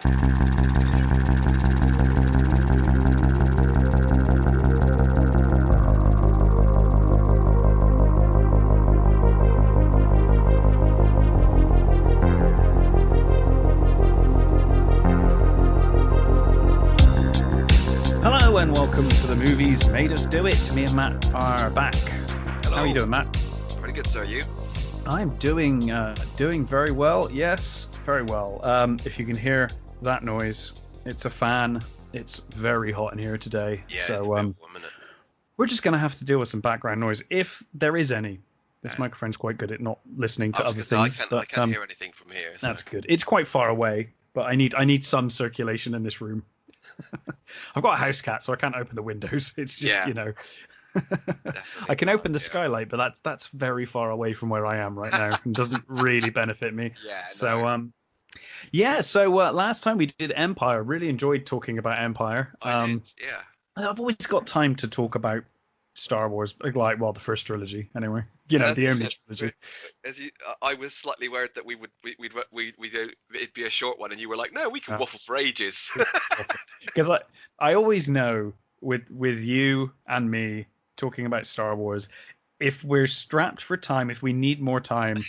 Hello and welcome to the Movies Made Us Do It. Me and Matt are back. Hello. How are you doing, Matt? Pretty good, sir. You? I'm doing very well. Yes, very well. If you can hear that noise, it's a fan. It's very hot in here today. Yeah. So it's been 1 minute. we're just gonna have to deal with some background noise if there is any. This microphone's quite good at not listening to other things. I can't hear anything from here. So. That's good. It's quite far away, but I need some circulation in this room. I've got a house cat, so I can't open the windows. It's just, I can open the skylight, but that's very far away from where I am right now and doesn't really benefit me. Yeah. So last time we did Empire. Really enjoyed talking about Empire. I did. Yeah. I've always got time to talk about Star Wars, the first trilogy anyway. The only trilogy. I was slightly worried that it'd be a short one, and you were like, "No, we can waffle for ages." Because I always know with you and me talking about Star Wars, if we're strapped for time, if we need more time,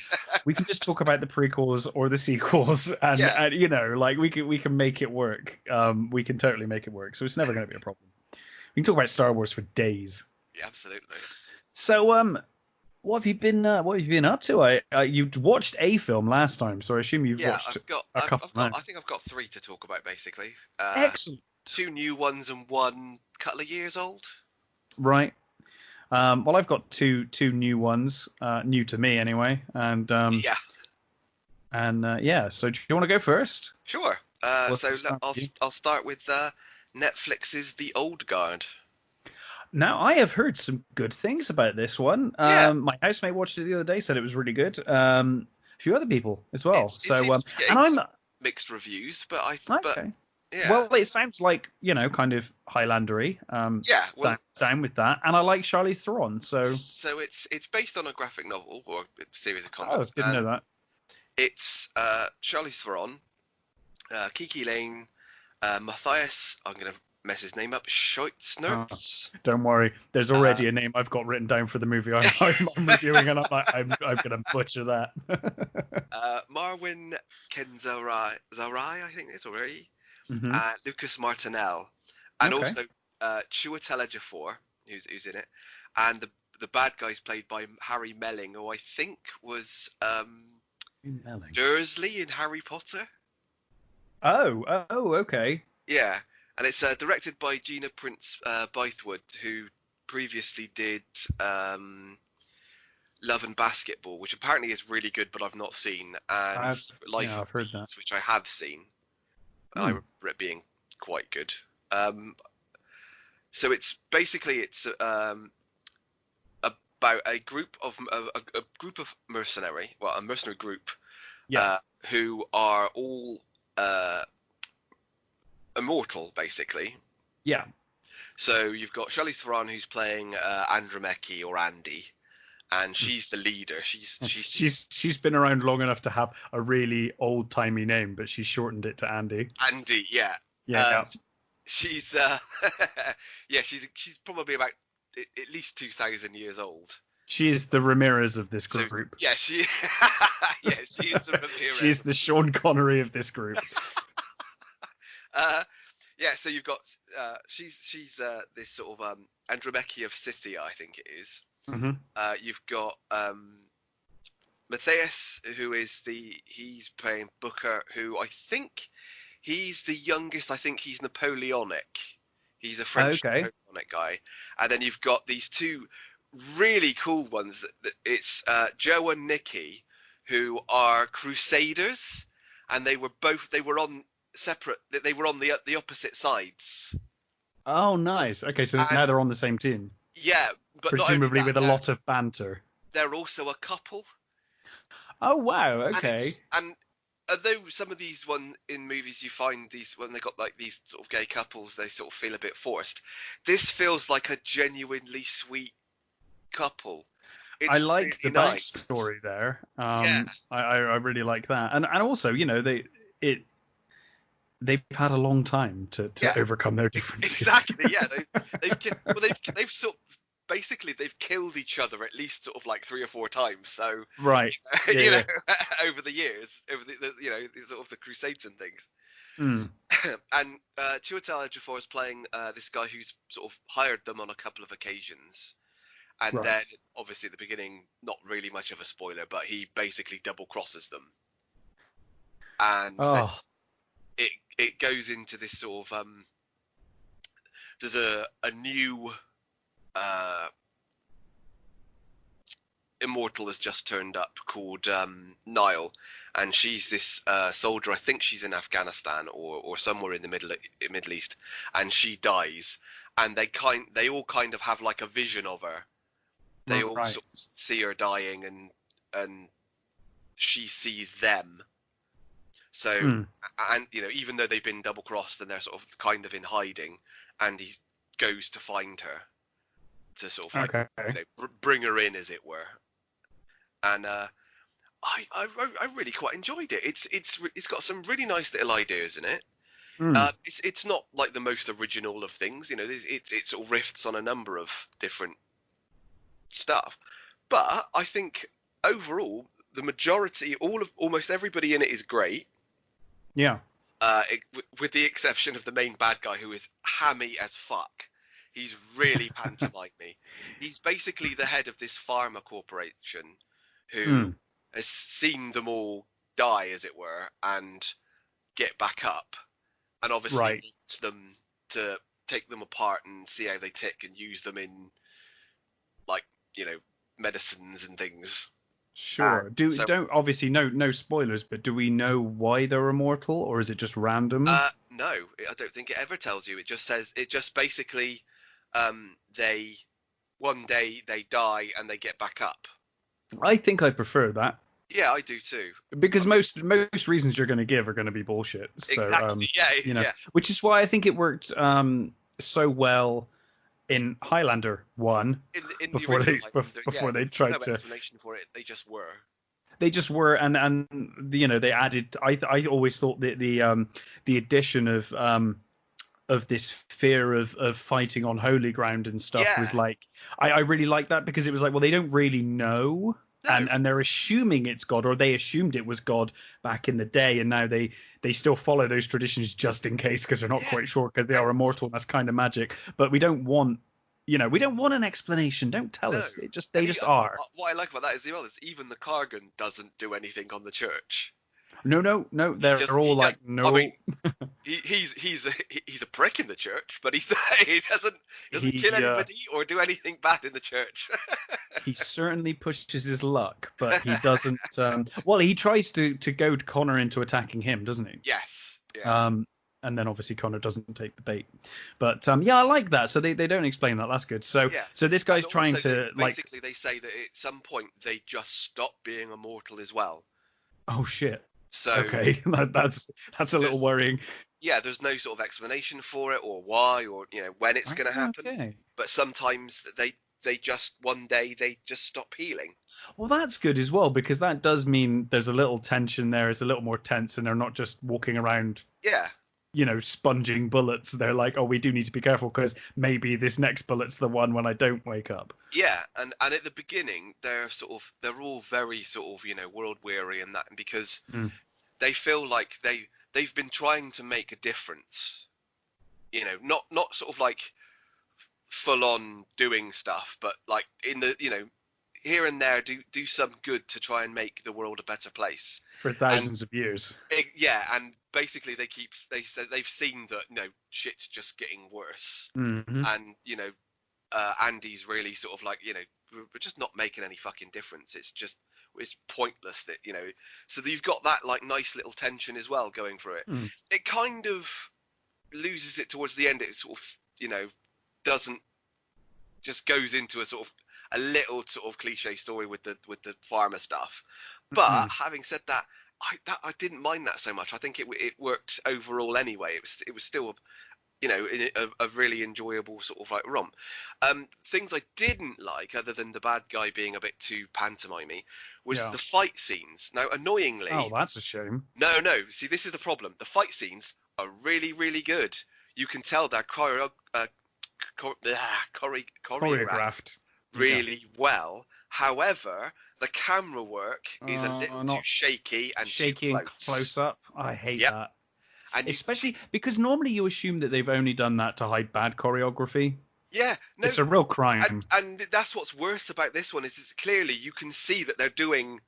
we can just talk about the prequels or the sequels, and we can make it work. We can totally make it work. So it's never going to be a problem. We can talk about Star Wars for days. Yeah, absolutely. So what have you been up to? You watched a film last time, so I assume you've watched a couple. I think I've got 3 to talk about basically. Excellent. 2 new ones and 1 couple of years old. Right. Well, I've got two new ones, new to me anyway, and So do you want to go first? Sure. I'll start with Netflix's The Old Guard. Now, I have heard some good things about this one. My housemate watched it the other day, said it was really good. A few other people as well. I'm mixed reviews, but okay. Yeah. Well, it sounds like kind of Highlandery. Down with that, and I like Charlize Theron. So it's based on a graphic novel or a series of comics. Oh, didn't know that. It's Charlize Theron, Kiki Lane, Matthias. I'm gonna mess his name up. Scheutznertz. Don't worry, there's already a name I've got written down for the movie I'm reviewing, and I'm gonna butcher that. Marwin Kenzarai, I think it's already. Mm-hmm. Lucas Martinell, and also Chiwetel Ejiofor, who's in it, and the bad guy's played by Harry Melling, who I think was Dursley in Harry Potter. Oh, okay. Yeah. And it's directed by Gina Prince Bythewood, who previously did Love and Basketball, which apparently is really good, but I've not seen. And I've heard that, which I have seen. I remember it being quite good. So it's basically about a group of mercenary group, who are all immortal, basically. Yeah. So you've got Charlize Theron, who's playing Andromeda or Andy, and she's the leader. She's been around long enough to have a really old timey name, but she shortened it to Andy. Andy, yeah. Yeah. She's she's probably about at least 2,000 years old. She is the Ramirez of this group. So, she's the Ramirez. She's the Sean Connery of this group. So you've got she's this sort of Andromache of Scythia, I think it is. Mm-hmm. You've got Matthias, who he's playing Booker, who I think he's the youngest. I think he's Napoleonic. He's a French Napoleonic guy. And then you've got these 2 really cool ones. It's Joe and Nikki, who are Crusaders, and they were on separate. They were on the opposite sides. Oh, nice. Okay, so now they're on the same team. Yeah, but presumably with a lot of banter. They're also a couple. Oh wow! Okay. And although some of these in movies you find these when they got like these sort of gay couples, they sort of feel a bit forced. This feels like a genuinely sweet couple. I like the backstory there. I really like that, and also they've had a long time to overcome their differences. Exactly. Yeah. They've sort of, basically they've killed each other at least sort of like 3 or 4 times. So right. you know, over the years, over the sort of the Crusades and things. Mm. And Chiwetel Ejiofor is playing this guy who's sort of hired them on a couple of occasions. And then, obviously, at the beginning, not really much of a spoiler, but he basically double crosses them. And then it goes into this sort of there's a new immortal has just turned up called Nile, and she's this soldier. I think she's in Afghanistan or somewhere in the Middle East, and she dies. And they all kind of have like a vision of her. They all sort of see her dying, and she sees them. So, and even though they've been double crossed and they're sort of kind of in hiding, and he goes to find her to sort of like bring her in, as it were. And I really quite enjoyed it. It's got some really nice little ideas in it. It's not like the most original of things, it sort of riffs on a number of different stuff, but I think overall the majority, almost everybody in it is great. Yeah. With the exception of the main bad guy, who is hammy as fuck. He's really pantomimey. He's basically the head of this pharma corporation who has seen them all die, as it were, and get back up, and obviously wants them to take them apart and see how they tick and use them in, like, medicines and things. Sure. Don't obviously no spoilers, but do we know why they're immortal, or is it just random? No, I don't think it ever tells you. It just basically they one day they die and they get back up. I think I prefer that. Yeah, I do too. Because most reasons you're going to give are going to be bullshit. So, exactly. Yeah. Which is why I think it worked so well in Highlander 1 before they tried no to explanation for it. They just were. And they added. I always thought that the addition of this fear of fighting on holy ground and stuff was like, I really like that, because it was like, well, they don't really know. No. And they're assuming it's God, or they assumed it was God back in the day, and now they still follow those traditions just in case, because they're not quite sure, because they are immortal. That's kind of magic, but we don't want an explanation. Don't tell us. They just are. What I like about that is, even the Kargan doesn't do anything on the church. No. They're all like, no. I mean, he's a prick in the church, but he doesn't kill anybody or do anything bad in the church. He certainly pushes his luck, but he doesn't. Well, he tries to goad Connor into attacking him, doesn't he? Yes. Yeah. And then obviously Connor doesn't take the bait. But I like that. So they don't explain that. That's good. So this guy's trying to basically they say that at some point they just stop being immortal as well. Oh shit. So okay, that's a little worrying. Yeah, there's no sort of explanation for it, or why, or when it's going to happen. Okay. But sometimes they just one day they just stop healing. Well, that's good as well, because that does mean there's a little tension there. It's a little more tense, and they're not just walking around. Yeah. Sponging bullets. They're like, oh, we do need to be careful, because maybe this next bullet's the one when I don't wake up. Yeah, and at the beginning they're all very sort of world weary and that, because they feel like they've been trying to make a difference. Not sort of like full on doing stuff, but like in the here and there do some good to try and make the world a better place for thousands of years. And basically they've seen that shit's just getting worse, and Andy's really sort of like we're just not making any fucking difference. It's pointless that So you've got that like nice little tension as well going through it. It kind of loses it towards the end. It sort of doesn't, just goes into a little sort of cliche story with the farmer stuff. But having said that, I didn't mind that so much. I think it worked overall anyway. It was still in a really enjoyable sort of like romp. Things I didn't like, other than the bad guy being a bit too pantomimey, was Yeah. the fight scenes. Now, annoyingly, Oh, that's a shame. no. See, this is the problem. The fight scenes are really, really good. You can tell they're choreographed really well. However, the camera work is a little too Not shaky and shaky too and close up. I hate Yep. that. And Especially because normally you assume that they've only done that to hide bad choreography. yeah, no, It's a real crime. and that's what's worse about this one is clearly you can see that they're doing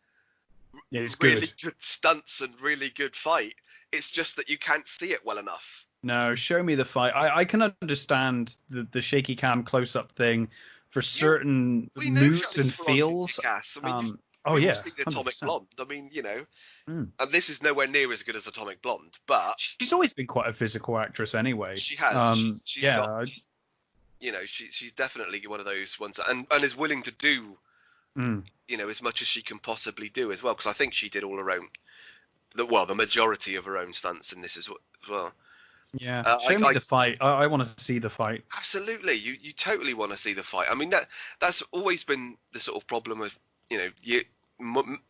Yeah, it's really good. good stunts and really good fight. It's just that you can't see it well enough. No, show me the fight. I can understand the shaky cam close up thing for Yeah, certain we know moods Charlize and Theron can feels. kick ass. I mean, Oh we've all yeah, seen Atomic 100%. Blonde. I mean, Mm. and this is nowhere near as good as Atomic Blonde, but She's always been quite a physical actress anyway. she has. She's got. Yeah. She's definitely one of those ones, and is willing to do, Mm. as much as she can possibly do as well. Because I think she did all her own, the majority of her own stunts in this as well. Yeah. Show me the fight. I want to see the fight. Absolutely, you totally want to see the fight. I mean that's always been the sort of problem of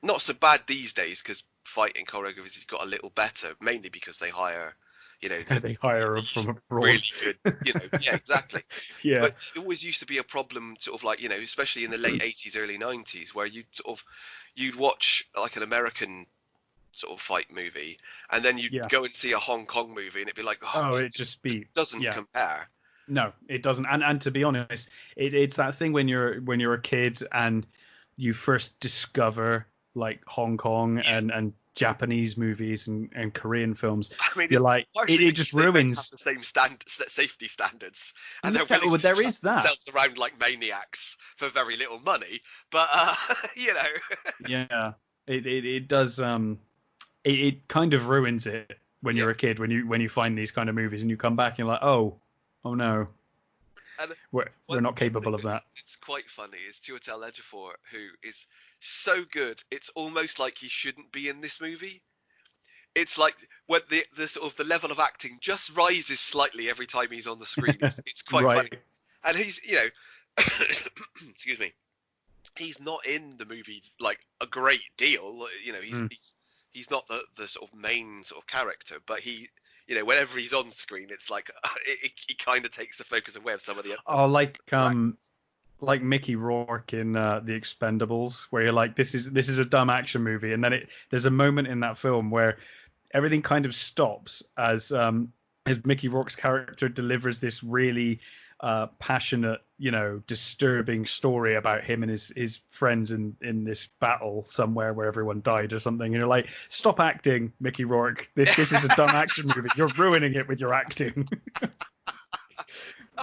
not so bad these days because fighting choreographers has got a little better, mainly because they hire, They hire her from abroad. Really good, yeah, exactly. Yeah. But it always used to be a problem, sort of like especially in the late '80s, early '90s, where you'd watch like an American sort of fight movie, and then you'd go and see a Hong Kong movie, and it'd be like, it just doesn't compare. No, it doesn't. And to be honest, it's that thing when you're a kid and you first discover like Hong Kong and Japanese movies and Korean films. I mean, you're like it just ruins have the same safety standards, and no, they're willing to there is that themselves around like maniacs for very little money. But yeah, it does. It kind of ruins it when you're a kid when you find these kind of movies and you come back and you're like, oh no, and we're not capable of that. It's quite funny. Is Chiwetel Ejiofor, who is so good, it's almost like he shouldn't be in this movie. It's like when the sort of the level of acting just rises slightly every time he's on the screen. It's quite funny, and he's excuse me, he's not in the movie like a great deal. He's not the sort of main sort of character, but he, whenever he's on screen, it's like he kind of takes the focus away of some of the other. Like Mickey Rourke in The Expendables, where you're like, this is a dumb action movie, and then there's a moment in that film where everything kind of stops as Mickey Rourke's character delivers this really passionate, disturbing story about him and his friends in this battle somewhere where everyone died or something. And you're like, stop acting, Mickey Rourke. This is a dumb action movie. You're ruining it with your acting.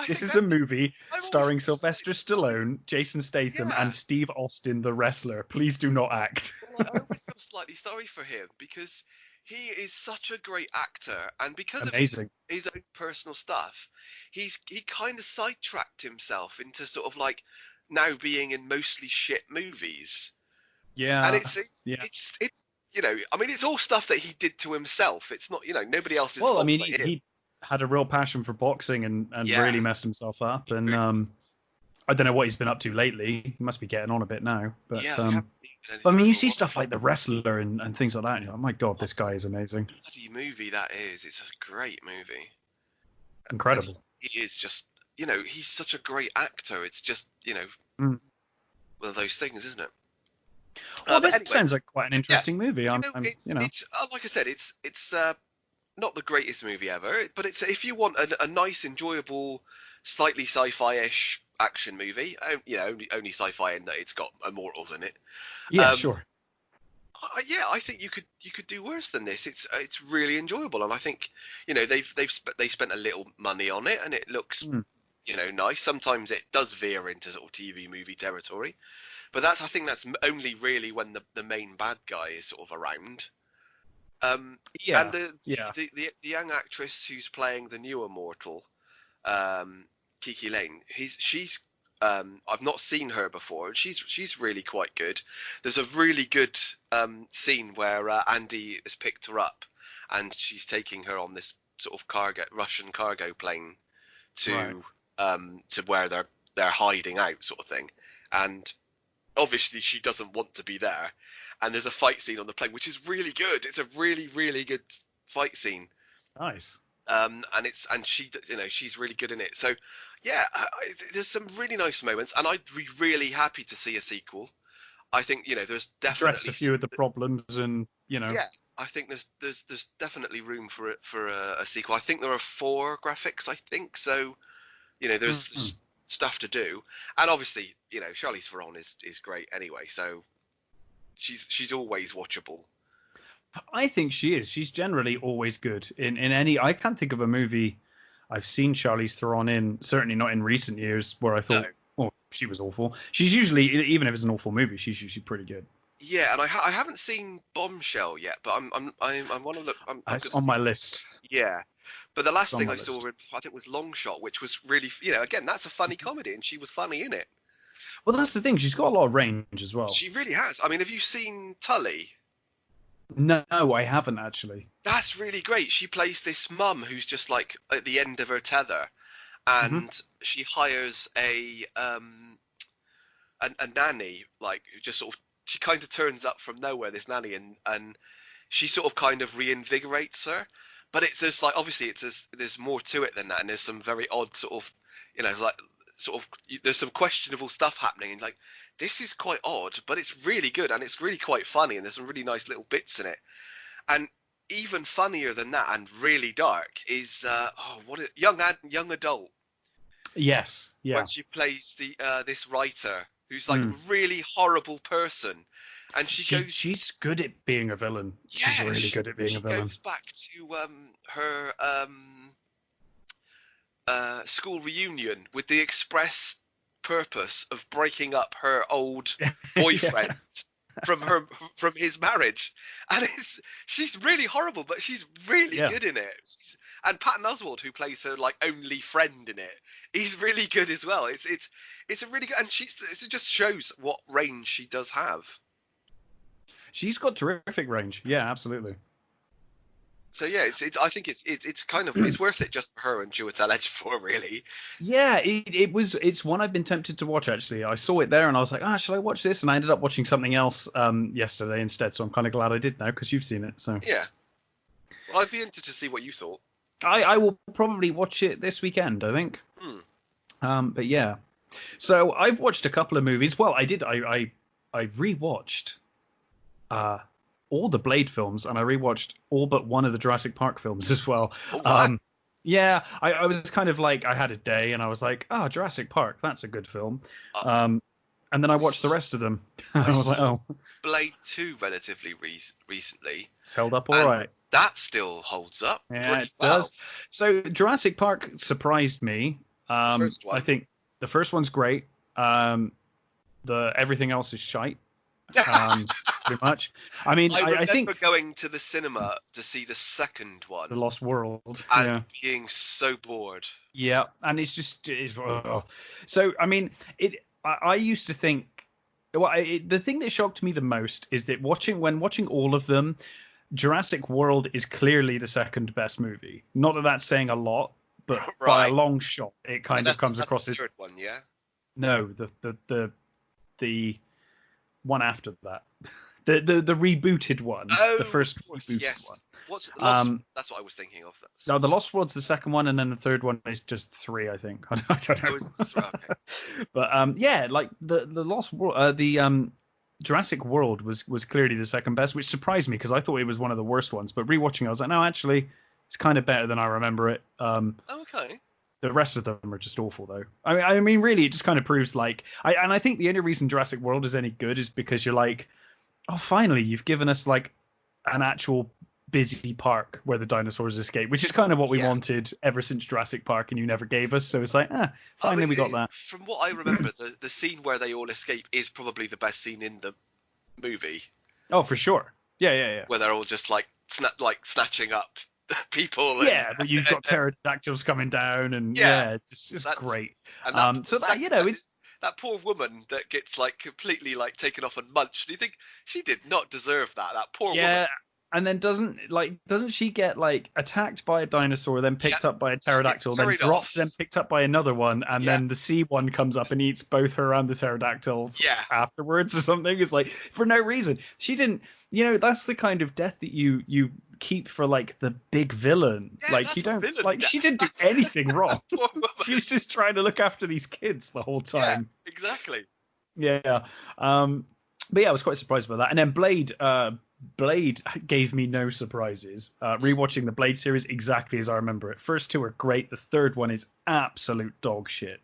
This is a movie starring Sylvester Stallone, Jason Statham, and Steve Austin, the wrestler. Please do not act. Well, I always feel slightly sorry for him because he is such a great actor, and because of his own personal stuff, he kind of sidetracked himself into sort of like now being in mostly shit movies. Yeah, and it's I mean, it's all stuff that he did to himself. It's not nobody else's fault. Well, I mean, he had a real passion for boxing and really messed himself up, and I don't know what he's been up to lately. He must be getting on a bit now, but I mean, you see stuff like The Wrestler and things like that, and you're like, my God, this guy is amazing. Bloody movie that is! It's a great movie. Incredible. He is just, he's such a great actor. It's just, one of those things, isn't it? Well, this sounds like quite an interesting movie. It's like I said, it's not the greatest movie ever, but it's if you want a nice, enjoyable, slightly sci-fi-ish action movie, only sci-fi in that it's got immortals in it. Yeah, sure. I think you could do worse than this. It's really enjoyable, and I think they spent a little money on it, and it looks nice. Sometimes it does veer into sort of TV movie territory, but I think that's only really when the main bad guy is sort of around. And the young actress who's playing the new immortal, Kiki Lane, she's I've not seen her before, and she's really quite good. There's a really good scene where Andy has picked her up, and she's taking her on this sort of Russian cargo plane Right. to where they're hiding out, sort of thing. And obviously she doesn't want to be there. And there's a fight scene on the plane, which is really good. It's a really, really good fight scene. Nice. And she, she's really good in it. So yeah, there's some really nice moments, and I'd be really happy to see a sequel. I think there's definitely Address a few of the problems, and yeah, I think there's definitely room for a sequel. I think there are 4 graphics. I think so. There's stuff to do, and obviously Charlize Theron is great anyway. So she's always watchable. I think she is. She's generally always good in any. I can't think of a movie I've seen Charlize Theron in. Certainly not in recent years where I thought, oh, she was awful. She's usually, even if it's an awful movie, she's usually pretty good. Yeah, and I haven't seen Bombshell yet, but I want to look. It's on my list. Yeah, but the last thing I saw, I think, was Long Shot, which was really, again, that's a funny comedy, and she was funny in it. Well, that's the thing. She's got a lot of range as well. She really has. I mean, have you seen Tully? No, I haven't actually. That's really great. She plays this mum who's just like at the end of her tether, and she hires a nanny, like, who just sort of, she kind of turns up from nowhere, this nanny, and she sort of kind of reinvigorates her. But obviously there's more to it than that, and there's some very odd sort of, there's some questionable stuff happening, and like, this is quite odd, but it's really good, and it's really quite funny, and there's some really nice little bits in it. And even funnier than that, and really dark, is young adult. Yes, yeah. When she plays this writer who's like a really horrible person, and she's good at being a villain. Yeah, she's really good at being a villain. She goes back to her school reunion with the express purpose of breaking up her old boyfriend from his marriage, and she's really horrible, but she's really good in it. And Patton Oswalt, who plays her like only friend in it, he's really good as well. It's a really good, and it just shows what range she does have. She's got terrific range. Yeah, absolutely. So yeah, I think it's kind of it's worth it just for her and Chiwetel Ejiofor, really. Yeah, it's one I've been tempted to watch actually. I saw it there and I was like, shall I watch this? And I ended up watching something else yesterday instead. So I'm kind of glad I did now because you've seen it. So yeah, well, I'd be interested to see what you thought. I will probably watch it this weekend, I think. But yeah, so I've watched a couple of movies. Well, I did. I rewatched all the Blade films, and I rewatched all but one of the Jurassic Park films as well. Yeah, I was kind of like, I had a day and I was like, Jurassic Park, that's a good film. And then I watched the rest of them. I was like, Blade 2 relatively recently. It's held up all right. That still holds up. Yeah, it does. So Jurassic Park surprised me. The first one. I think the first one's great. Everything else is shite. Pretty much. I mean, I think going to the cinema to see the second one, The Lost World, and being so bored. Yeah, and it's just so. I mean, I used to think. Well, the thing that shocked me the most is that when watching all of them, Jurassic World is clearly the second best movie. Not that that's saying a lot, but by a long shot, it kind of comes across as the third one, yeah. No, the one after that, the rebooted one, the first rebooted one. What's that's what I was thinking of. No, the Lost World's the second one, and then the third one is just 3, I think. I don't know. Okay. But yeah, like the Lost World, Jurassic World was clearly the second best, which surprised me because I thought it was one of the worst ones. But rewatching, I was like, no, actually, it's kind of better than I remember it. Okay. The rest of them are just awful, though. I mean, really, it just kind of proves like, I think the only reason Jurassic World is any good is because you're like, oh, finally, you've given us like an actual busy park where the dinosaurs escape, which is kind of what we wanted ever since Jurassic Park, and you never gave us. So it's like, finally, we got that. From what I remember, the scene where they all escape is probably the best scene in the movie. Oh, for sure. Yeah. Where they're all just like snatching up people. But you've got pterodactyls coming down, and it's just great. And so that it's that poor woman that gets like completely like taken off and munched. Do you think she did not deserve that? That poor woman. And then doesn't she get like attacked by a dinosaur, then picked up by a pterodactyl, then dropped, then picked up by another one, and then the sea one comes up and eats both her and the pterodactyls afterwards or something? It's like for no reason. She didn't. That's the kind of death that you keep for like the big villain. Like you don't like death. She didn't do anything wrong. She was just trying to look after these kids the whole time. Yeah, exactly. Yeah. But yeah, I was quite surprised by that. And then Blade gave me no surprises. Rewatching the Blade series exactly as I remember it. First two are great. The third one is absolute dog shit.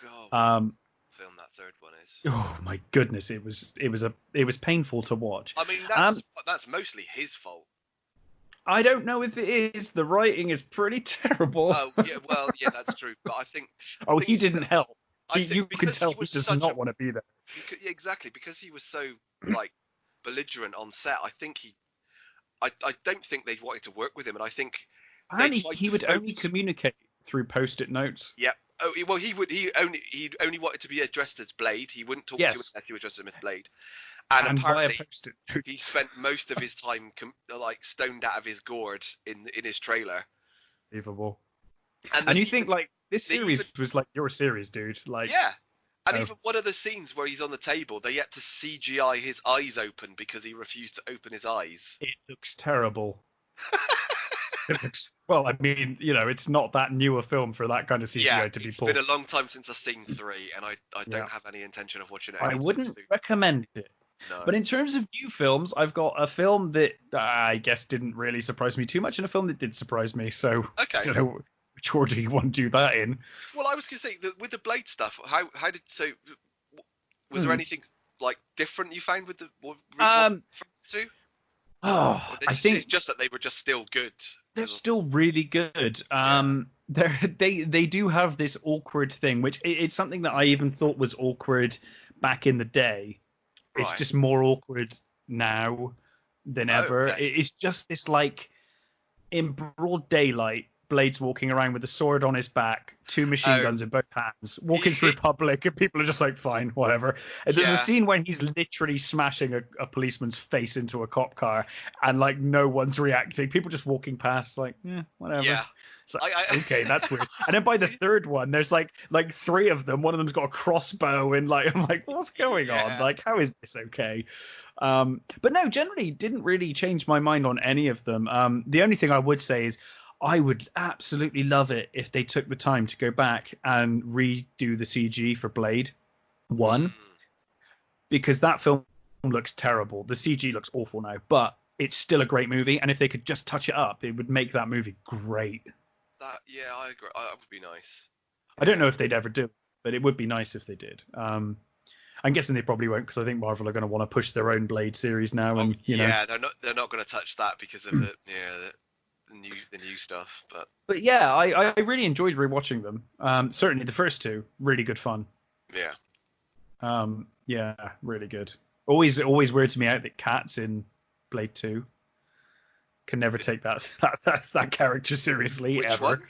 God, film that third one is. Oh my goodness, it was painful to watch. I mean, that's mostly his fault. I don't know if it is. The writing is pretty terrible. Oh yeah, well yeah, that's true. But I think. He didn't help. You can tell he does not want to be there. Exactly, because he was so like belligerent on set. I think I don't think they wanted to work with him, and I think he would only communicate through post-it notes. Yep. Oh well, he only wanted to be addressed as Blade. He wouldn't talk to him unless he was addressed as Blade. And apparently, he spent most of his time like stoned out of his gourd in his trailer. Unbelievable. And you think like this series was like your series, dude? Like and even one of the scenes where he's on the table, they had to CGI his eyes open because he refused to open his eyes. It looks terrible. Well, I mean, it's not that new a film for that kind of CGI to be pulled. It's been a long time since I've seen 3, and I don't have any intention of watching it. I wouldn't recommend it. No. But in terms of new films, I've got a film that I guess didn't really surprise me too much, and a film that did surprise me. So I don't know which order you want to do that in. Well, I was going to say with the Blade stuff, was there anything like different you found with the first two? Oh, I think it's just that they were just still good. They're still really good. They do have this awkward thing, which it's something that I even thought was awkward back in the day. Right. It's just more awkward now than ever. Okay. It's just this like in broad daylight, Blade's walking around with a sword on his back, 2 machine guns in both hands, walking through public, and people are just like, fine, whatever. And there's a scene when he's literally smashing a policeman's face into a cop car, and like no one's reacting. People just walking past, like, whatever. Yeah. Like, okay, that's weird. And then by the third one, there's like 3 of them. One of them's got a crossbow, and like I'm like, what's going on? Like, how is this okay? But no, generally didn't really change my mind on any of them. The only thing I would say is I would absolutely love it if they took the time to go back and redo the CG for Blade 1, because that film looks terrible. The CG looks awful now, but it's still a great movie, and if they could just touch it up, it would make that movie great. I agree. That would be nice. I don't know if they'd ever do it, but it would be nice if they did. I'm guessing they probably won't, because I think Marvel are going to want to push their own Blade series now, and they're not going to touch that because of the new stuff. But yeah, I really enjoyed rewatching them. Certainly the first 2, really good fun. Yeah. Yeah, really good. Always weirds me out that Cat's in Blade 2. Can never take that character seriously. Which ever. One?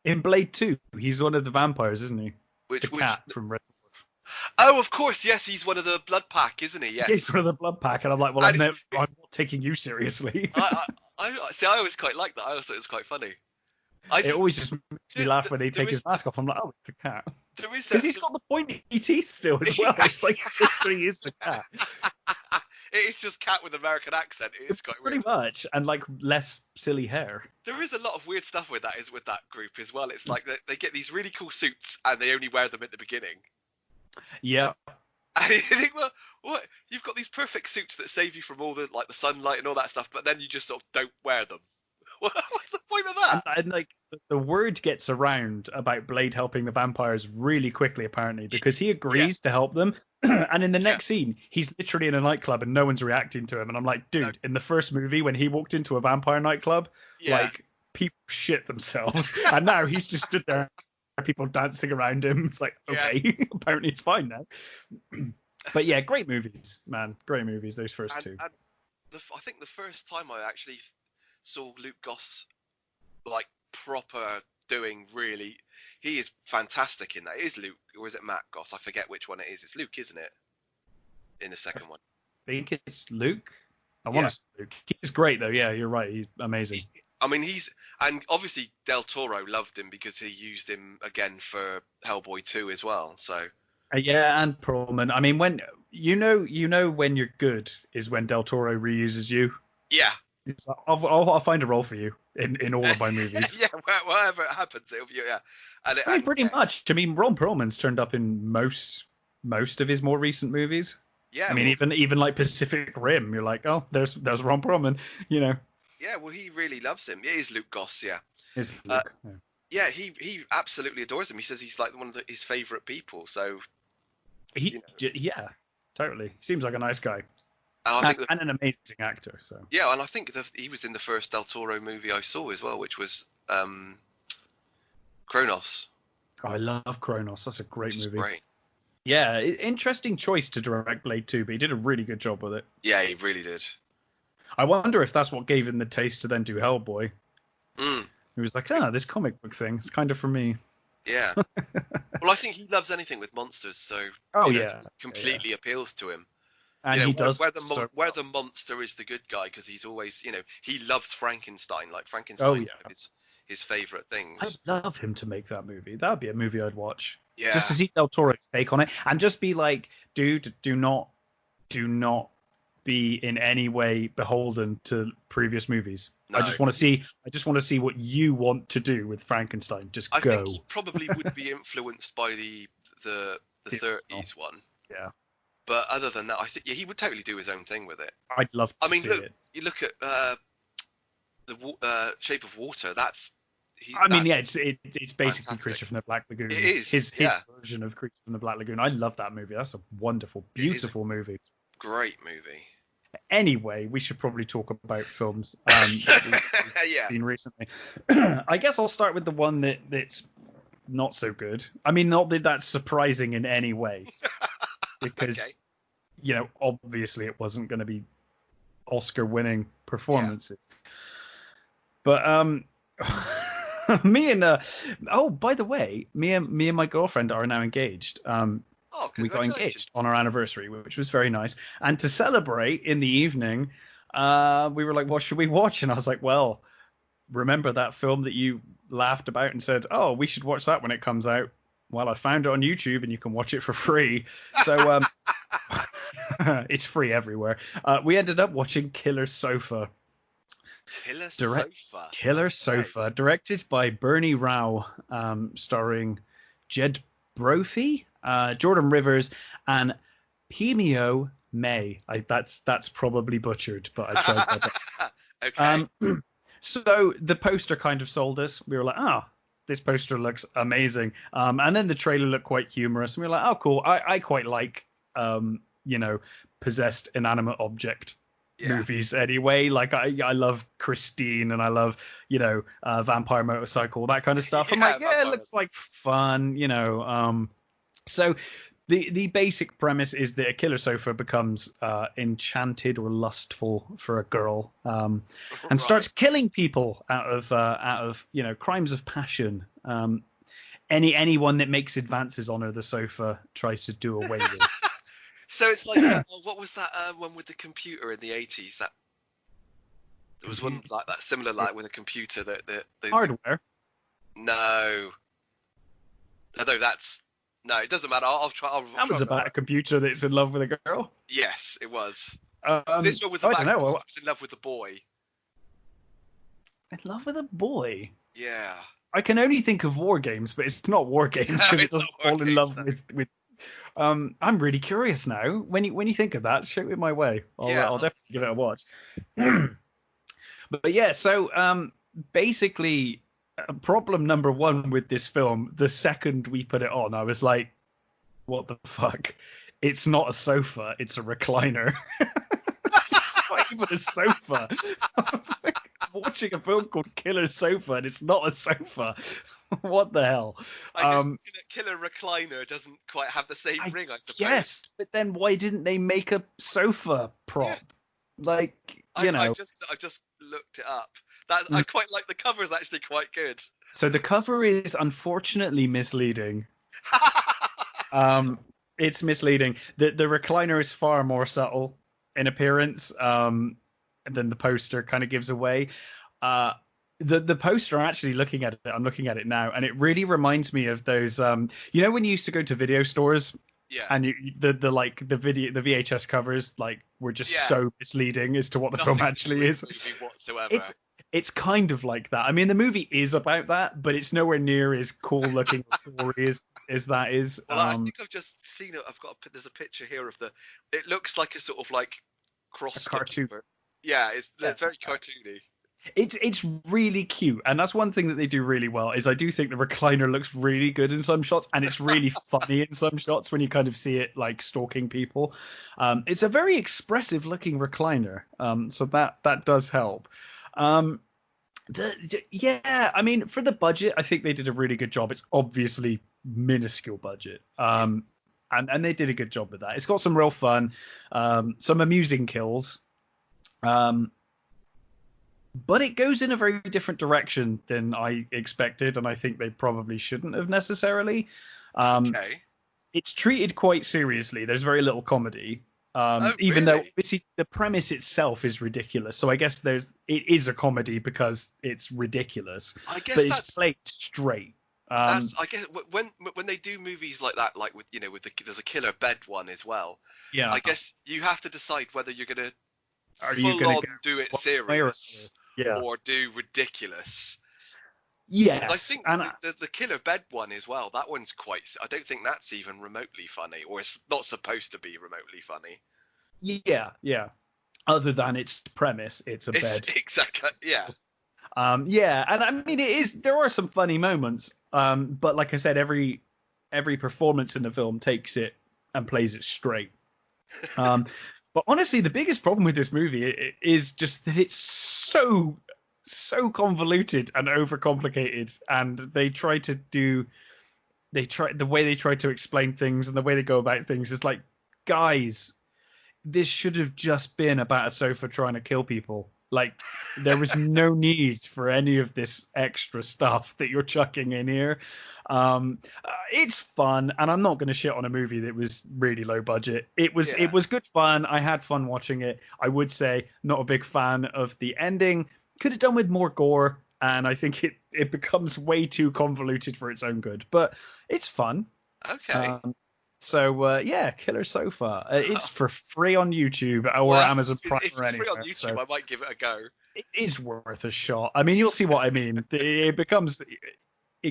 In Blade 2, he's one of the vampires, isn't he? The Cat from Red Dwarf. Oh, of course, yes, he's one of the Blood Pack, isn't he? Yes. He's one of the Blood Pack, and I'm like, well, I'm not taking you seriously. I always quite like that. I also thought it was quite funny. It always just makes me laugh when they take his mask off. I'm like, oh, it's the Cat. Because he's got the pointy teeth still as well. It's like he is the Cat. It is just Cat with American accent. It is quite pretty weird. Much, and like less silly hair. There is a lot of weird stuff with that group as well. It's like they get these really cool suits and they only wear them at the beginning. Yeah. And you think, well, what? You've got these perfect suits that save you from all the like the sunlight and all that stuff, but then you just sort of don't wear them. What's the point of that? And like the word gets around about Blade helping the vampires really quickly, apparently, because he agrees to help them. And in the next scene, he's literally in a nightclub and no one's reacting to him. And I'm like, dude, in the first movie, when he walked into a vampire nightclub, like people shit themselves. And now he's just stood there, people dancing around him. It's like, okay, apparently it's fine now. But yeah, great movies, man. Great movies, those first 2. And I think the first time I actually saw Luke Goss like proper doing really, he is fantastic in that. It is Luke, or is it Matt Goss? I forget which one it is. It's Luke, isn't it? In the second one. I think it's Luke. I want to see Luke. He's great though. Yeah, you're right. He's amazing. And obviously Del Toro loved him because he used him again for Hellboy 2 as well. So. Yeah, and Perlman. I mean, when you know when you're good is when Del Toro reuses you. Yeah. It's like, I'll find a role for you in all of my movies. Yeah, wherever it happens, it'll be yeah. And pretty much. I mean, Ron Perlman's turned up in most of his more recent movies. Yeah. I mean, even like Pacific Rim, you're like, oh, there's Ron Perlman, you know. Yeah, well, he really loves him. It is Luke Goss, yeah. It's Luke. Yeah, he absolutely adores him. He says he's like one of his favorite people. So. Yeah, totally. Seems like a nice guy. And an amazing actor. So. Yeah, and I think he was in the first Del Toro movie I saw as well, which was Kronos. Oh, I love Kronos. That's a great movie. Great. Yeah, interesting choice to direct Blade 2, but he did a really good job with it. Yeah, he really did. I wonder if that's what gave him the taste to then do Hellboy. Mm. He was like, this comic book thing, it's kind of for me. Yeah. Well, I think he loves anything with monsters, so it completely appeals to him. And he does where the monster is the good guy, because he's always, he loves Frankenstein. Like Frankenstein's one of his favorite things. I'd love him to make that movie. That would be a movie I'd watch. Yeah. Just to see Del Toro's take on it, and just be like, dude, do not be in any way beholden to previous movies. No. I just want to see what you want to do with Frankenstein. Just go. I think he probably would be influenced by the 30s one. Yeah. But other than that, I think he would totally do his own thing with it. I'd love to see it. You look at the Shape of Water. It's basically fantastic. Creature from the Black Lagoon. It is his version of Creature from the Black Lagoon. I love that movie. That's a wonderful, beautiful movie. Great movie. Anyway, we should probably talk about films that we've seen recently. I guess I'll start with the one that's not so good. I mean, not that that's surprising in any way, because obviously it wasn't going to be Oscar-winning performances. Yeah. But me and by the way, me and my girlfriend are now engaged. We got engaged on our anniversary, which was very nice. And to celebrate in the evening, we were like, what should we watch? And I was like, well, remember that film that you laughed about and said, oh, we should watch that when it comes out? Well, I found it on YouTube and you can watch it for free. So it's free everywhere. We ended up watching Killer Sofa. Killer Sofa, directed by Bernie Rao, starring Jed Brophy, Jordan Rivers, and Pimio May. That's probably butchered, but I tried my best. Okay. So the poster kind of sold us. We were like, this poster looks amazing. And then the trailer looked quite humorous. And we were like, oh, cool. I quite like, possessed inanimate object movies anyway. Like I love Christine and I love, Vampire Motorcycle, that kind of stuff. I'm like, it looks like fun, So the basic premise is that a killer sofa becomes enchanted or lustful for a girl, and starts killing people out of crimes of passion. Anyone that makes advances on her, the sofa tries to do away with. So it's like what was that one with the computer in the 80s? That there was one like that, similar, like with a computer that the Hardware. No, that's. No, it doesn't matter. I'll try. That was about a computer that's in love with a girl. Yes, it was. This one was about a girl who's in love with a boy. In love with a boy? Yeah. I can only think of War Games, but it's not War Games because it doesn't fall in love with. I'm really curious now. When you think of that, shoot it my way. I'll definitely give it a watch. But yeah, so basically. Problem number one with this film, the second we put it on, I was like, what the fuck? It's not a sofa, it's a recliner. It's not even a sofa. I was like, watching a film called Killer Sofa and it's not a sofa. What the hell? I guess Killer Recliner doesn't quite have the same ring, I suppose. Yes, but then why didn't they make a sofa prop? Yeah. I just looked it up. I quite like the cover. Is actually quite good. So the cover is unfortunately misleading. It's misleading. The recliner is far more subtle in appearance. than the poster kind of gives away. The poster, actually looking at it, I'm looking at it now, and it really reminds me of those when you used to go to video stores. Yeah. And the VHS covers were just so misleading as to what the film actually is. Whatsoever. It's kind of like that. I mean, the movie is about that, but it's nowhere near as cool looking story as that is. Well, I think I've just seen it. There's a picture here of it looks like a sort of like cross cartoon. Yeah, it's very cartoony. It's really cute, and that's one thing that they do really well. Is I do think the recliner looks really good in some shots, and it's really funny in some shots when you kind of see it like stalking people. It's a very expressive looking recliner, so that does help. Yeah, I mean, for the budget, I think they did a really good job. It's obviously minuscule budget, and they did a good job with that. It's got some real fun, some amusing kills. But it goes in a very different direction than I expected, and I think they probably shouldn't have necessarily. Okay. It's treated quite seriously. There's very little comedy, even though the premise itself is ridiculous. So I guess it is a comedy because it's ridiculous. I guess but it's played straight. I guess when they do movies like that, like there's a killer bed one as well. Yeah. I guess you have to decide whether you're gonna do it serious. Yeah. Or do ridiculous. Yes. I think the killer bed one as well. That one's I don't think that's even remotely funny, or it's not supposed to be remotely funny. Yeah. Other than its premise, it's a bed. Exactly. Yeah. Yeah, and I mean it is. There are some funny moments, but like I said, every performance in the film takes it and plays it straight. But honestly, the biggest problem with this movie is just that it's so convoluted and overcomplicated, and the way they try to explain things and the way they go about things is like, guys, this should have just been about a sofa trying to kill people. Like, there was no need for any of this extra stuff that you're chucking in here. It's fun, and I'm not going to shit on a movie that was really low budget. It was good fun. I had fun watching it. I would say not a big fan of the ending. Could have done with more gore, and I think it becomes way too convoluted for its own good. But it's fun. Okay. So Killer Sofa. It's for free on YouTube or Amazon Prime or anywhere. If it's free on YouTube, I might give it a go. It is worth a shot. I mean, you'll see what I mean. It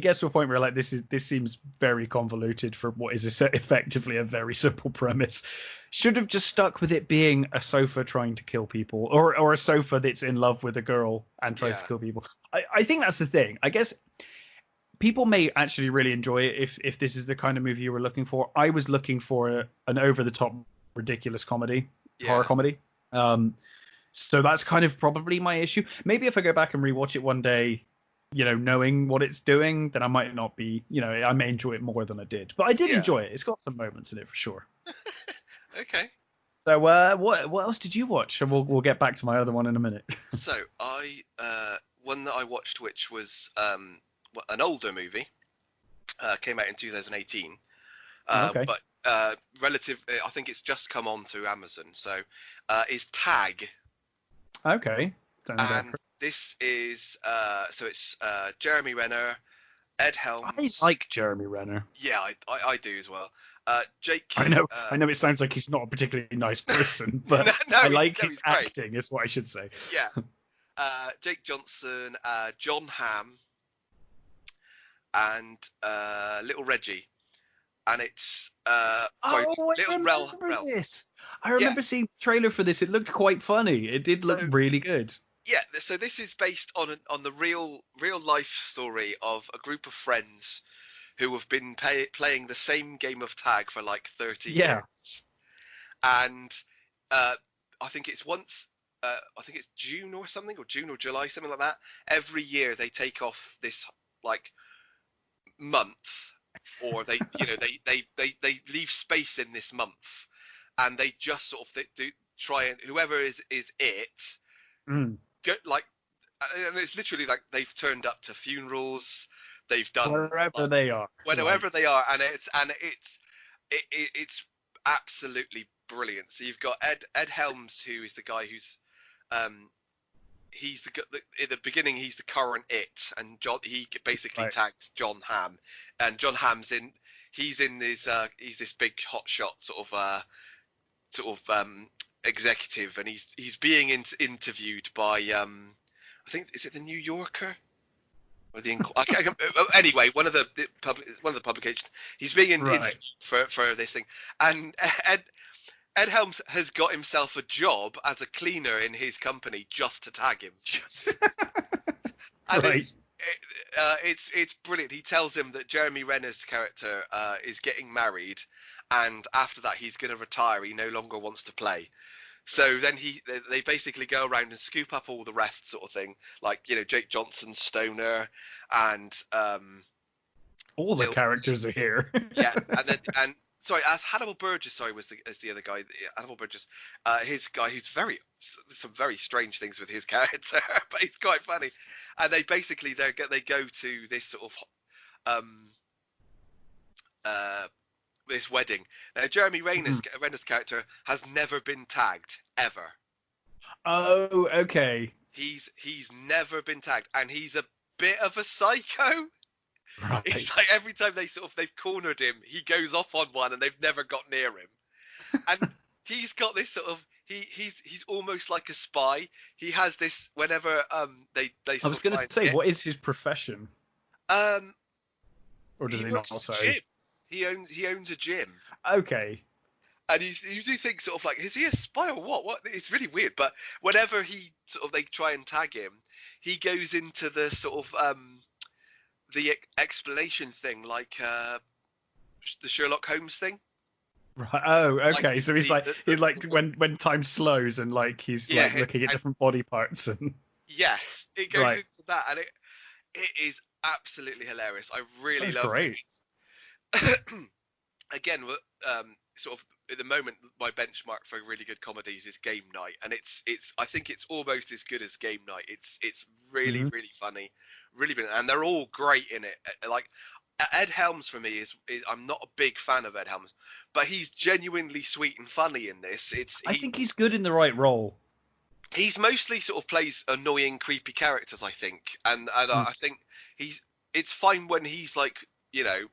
gets to a point where like this seems very convoluted for what is effectively a very simple premise. Should have just stuck with it being a sofa trying to kill people, or a sofa that's in love with a girl and tries to kill people. I think that's the thing. I guess people may actually really enjoy it if this is the kind of movie you were looking for. I was looking for an over-the-top, ridiculous comedy, horror comedy. So that's kind of probably my issue. Maybe if I go back and rewatch it one day, knowing what it's doing, then I might not be, I may enjoy it more than I did. But I did enjoy it. It's got some moments in it for sure. Okay. So what else did you watch? And we'll get back to my other one in a minute. So one that I watched, which was an older movie, came out in 2018. Okay. But I think it's just come on to Amazon. So is Tag. Okay. And this is it's Jeremy Renner, Ed Helms. I like Jeremy Renner. Yeah, I do as well. Jake. I know it sounds like he's not a particularly nice person, but I like his acting, is what I should say. Yeah. Jake Johnson, John Hamm, and Little Reggie. And it's this. I remember seeing the trailer for this. It looked quite funny. It did look really good. Yeah, so this is based on the real life story of a group of friends who have been playing the same game of tag for like 30 years. And I think it's June or something, or June or July, something like that. Every year they take off this like month, or they they leave space in this month, and they just sort of do try and whoever is it get like, and it's literally like they've turned up to funerals, they've done wherever they are, and it's absolutely brilliant. So you've got Ed Helms, who is the guy who's he's in the beginning he's the current It, and he basically Right. tags Jon Hamm, and Jon Hamm's he's this big hotshot sort of executive, and he's being interviewed by I think, is it the New Yorker or the anyway, one of the publications. He's being interviewed for this thing, and Ed Helms has got himself a job as a cleaner in his company just to tag him. And Right. It's brilliant. He tells him that Jeremy Renner's character is getting married, and after that he's going to retire. He no longer wants to play. So then they basically go around and scoop up all the rest, sort of thing, like, you know, Jake Johnson, Stoner, and all the characters are here. Yeah, and sorry, as Hannibal Burgess, was the other guy. Hannibal Burgess, his guy, who's some very strange things with his character, but he's quite funny. And they basically they go to this sort of this wedding. Now, Jeremy Renner's character has never been tagged ever. Oh, okay. He's never been tagged, and he's a bit of a psycho. Right. It's like every time they've cornered him, he goes off on one, and they've never got near him. And he's got this sort of he's almost like a spy. He has this whenever they. I was going to say, what is his profession? Or does he not say? Gym. He owns a gym. Okay. And you do think sort of like, is he a spy or what? What? It's really weird. But whenever they try and tag him, he goes into the sort of the explanation thing, like the Sherlock Holmes thing. Right. Oh, okay. Like, so he's when time slows and like he's looking at different body parts and. Yes, it goes into that, and it is absolutely hilarious. I really love it. Again, sort of at the moment, my benchmark for really good comedies is Game Night, and I think it's almost as good as Game Night. It's really really funny, really brilliant, and they're all great in it. Like Ed Helms for me is I'm not a big fan of Ed Helms, but he's genuinely sweet and funny in this. I think he's good in the right role. He's mostly sort of plays annoying, creepy characters, I think, and I think it's fine when he's like, you know,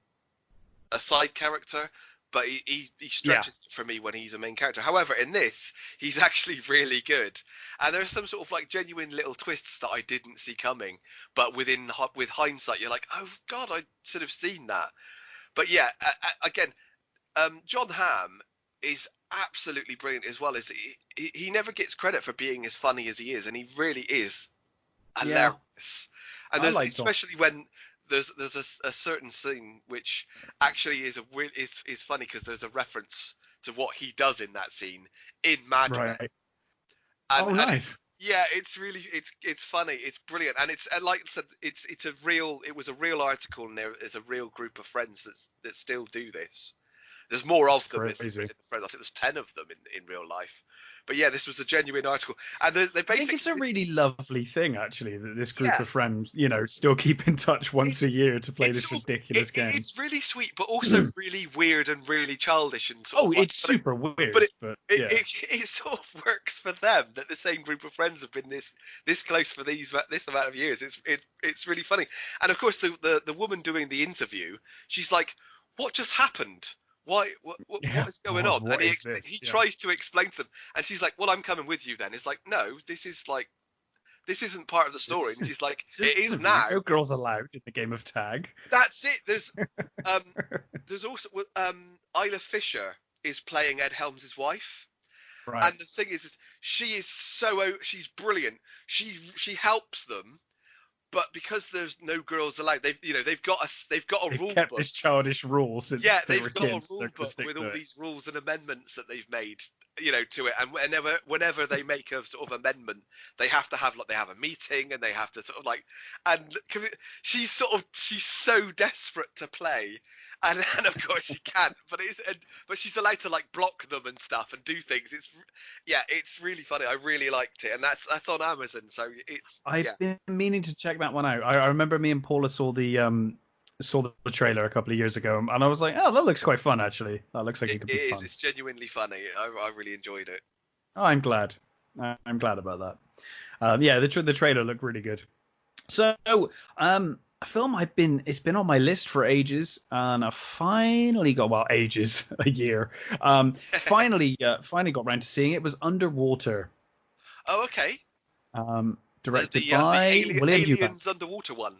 a side character, but he stretches it for me when he's a main character. However, in this, he's actually really good, and there's some sort of like genuine little twists that I didn't see coming, but with hindsight, you're like, oh god, I should have seen that. But yeah, again, Jon Hamm is absolutely brilliant as well. As he never gets credit for being as funny as he is, and he really is hilarious. And especially when there's a certain scene which actually is funny because there's a reference to what he does in that scene in Mad Men. Right. Nice. Yeah, it's really it's funny, it's brilliant, and like I said, it was a real article, and there is a real group of friends that still do this. There's more of them. I think there's 10 of them in real life. But yeah, this was a genuine article, and they basically. I think it's a really lovely thing, actually, that this group of friends, you know, still keep in touch once a year to play this ridiculous game. It's really sweet, but also really weird and really childish and sort of. It's super weird, but it sort of works for them that the same group of friends have been this close for this amount of years. It's really funny, and of course the woman doing the interview, she's like, "What just happened? What is going on?" And he tries to explain to them, and she's like, "Well, I'm coming with you then." It's like, no, this isn't part of the story. And she's like, it is now. No girls allowed in the game of tag. That's it. There's also Isla Fisher is playing Ed Helms' wife. Right. And the thing is she's brilliant. She helps them. But because there's no girls allowed, they've got a rule book. This childish rules. They've got a rule book with all these rules and amendments that they've made, to it. And whenever they make a sort of amendment, they have to have a meeting, and they have to sort of like, and she's so desperate to play. And of course she can't, but she's allowed to like block them and stuff and do things. It's really funny. I really liked it, and that's on Amazon. So I've been meaning to check that one out. I remember me and Paula saw the trailer a couple of years ago, and I was like, oh, that looks quite fun actually. That looks like it could be fun. It's genuinely funny. I really enjoyed it. Oh, I'm glad. I'm glad about that. Yeah, the trailer looked really good. So, a film it's been on my list for ages, and I finally got, ages, a year. Finally got around to seeing it. Was Underwater. Oh, okay. Directed by William Aliens Eubank. Underwater one.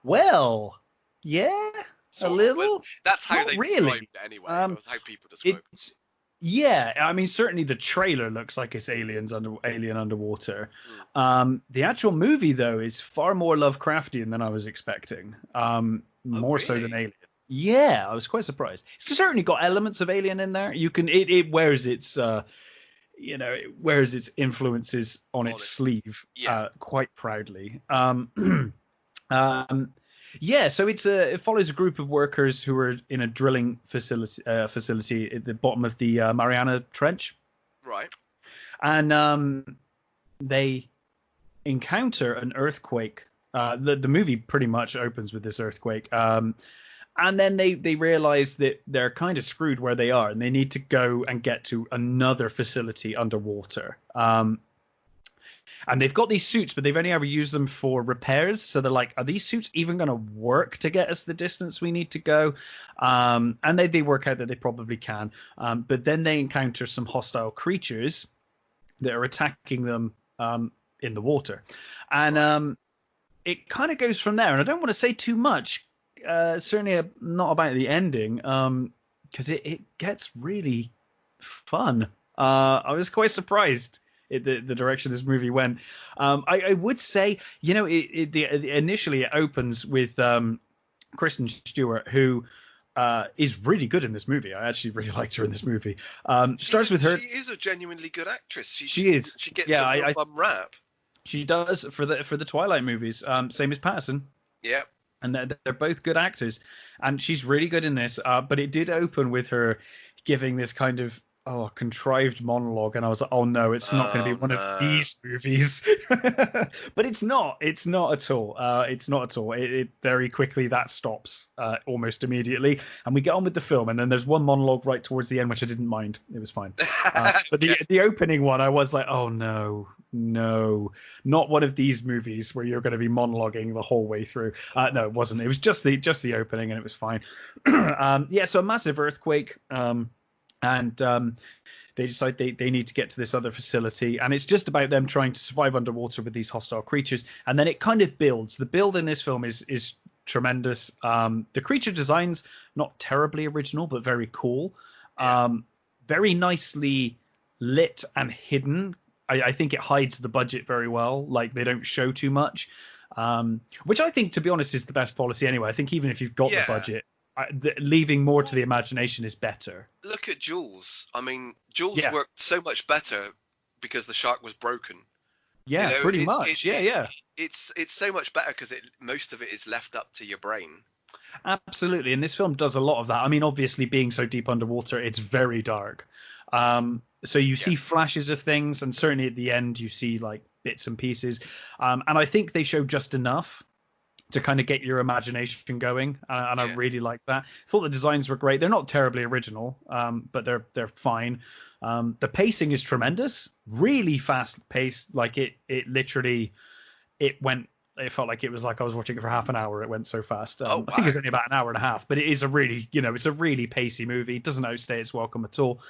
Well, yeah, a little. Well, that's how they really. described it anyway. That's how people describe it. Yeah, I mean, certainly the trailer looks like it's Alien Underwater. The actual movie, though, is far more Lovecraftian than I was expecting. More so than Alien. Yeah, I was quite surprised. It's certainly got elements of Alien in there. It wears its it wears its influences on its sleeve quite proudly. Yeah, so it follows a group of workers who are in a drilling facility at the bottom of the Mariana Trench. Right. And they encounter an earthquake. The movie pretty much opens with this earthquake. And then they realize that they're kind of screwed where they are, and they need to go and get to another facility underwater. And they've got these suits, but they've only ever used them for repairs. So they're like, are these suits even going to work to get us the distance we need to go? And they work out that they probably can. But then they encounter some hostile creatures that are attacking them in the water. And it kind of goes from there. And I don't want to say too much, certainly not about the ending, because it gets really fun. I was quite surprised the direction this movie went. I would say, initially it opens with Kristen Stewart, who is really good in this movie. I actually really liked her in this movie. Starts with her. She is a genuinely good actress. She is. She gets a bum rap. She does for the Twilight movies. Same as Patterson. Yeah. And they're both good actors, and she's really good in this. But it did open with her giving this kind of contrived monologue, and I was like, oh no, it's not going to be one of these movies. But it's not at all. It's not at all. It very quickly that stops almost immediately, and we get on with the film. And then there's one monologue right towards the end which I didn't mind. It was fine. But the opening one, I was like, oh no, not one of these movies where you're going to be monologuing the whole way through. No, it wasn't. It was just the opening, and it was fine. So a massive earthquake. And they decide they need to get to this other facility, and it's just about them trying to survive underwater with these hostile creatures. And then it kind of builds. The build in this film is tremendous. The creature designs not terribly original, but very cool. Very nicely lit and hidden. I think it hides the budget very well. Like, they don't show too much, which I think, to be honest, is the best policy anyway. I think even if you've got the budget, leaving more to the imagination is better. Look at Jaws. I mean, Jaws worked so much better because the shark was broken. Yeah, pretty much. It's so much better because most of it is left up to your brain. Absolutely, and this film does a lot of that. I mean, obviously, being so deep underwater, it's very dark. So you see flashes of things, and certainly at the end, you see like bits and pieces. And I think they show just enough to kind of get your imagination going, and I really like that. Thought the designs were great. They're not terribly original, but they're fine. The pacing is tremendous, really fast paced. Like it literally, it felt like it was like I was watching it for half an hour. It went so fast. I think it's only about an hour and a half, but it is a really, it's a really pacey movie. It doesn't outstay its welcome at all.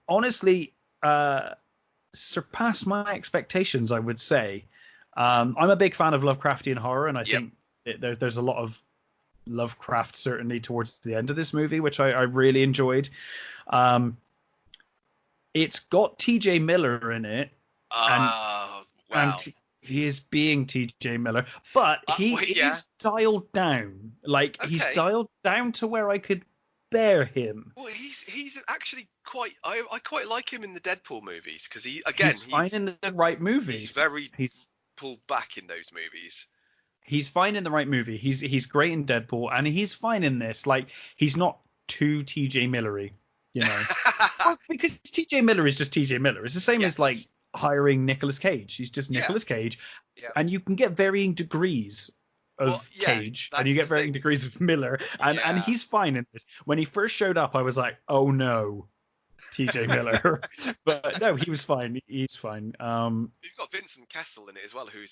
Honestly, surpassed my expectations, I would say. I'm a big fan of Lovecraftian horror, and I think there's a lot of Lovecraft certainly towards the end of this movie, which I really enjoyed. It's got T.J. Miller in it, and he is being T.J. Miller, but he is dialed down. Like he's dialed down to where I could bear him. Well, he's actually quite. I quite like him in the Deadpool movies because he's fine in the right movie. He's pulled back in those movies. He's fine in the right movie. He's great in Deadpool, and he's fine in this. Like, he's not too T.J. Millery, because T.J. Miller is just T.J. Miller. It's the same as like hiring Nicolas Cage. He's just Nicolas Cage, and you can get varying degrees of Cage, and you get varying degrees of Miller, and he's fine in this. When he first showed up, I was like, oh no, T.J. Miller. But no, he was fine. He's fine. You've got Vincent Kessel in it as well, who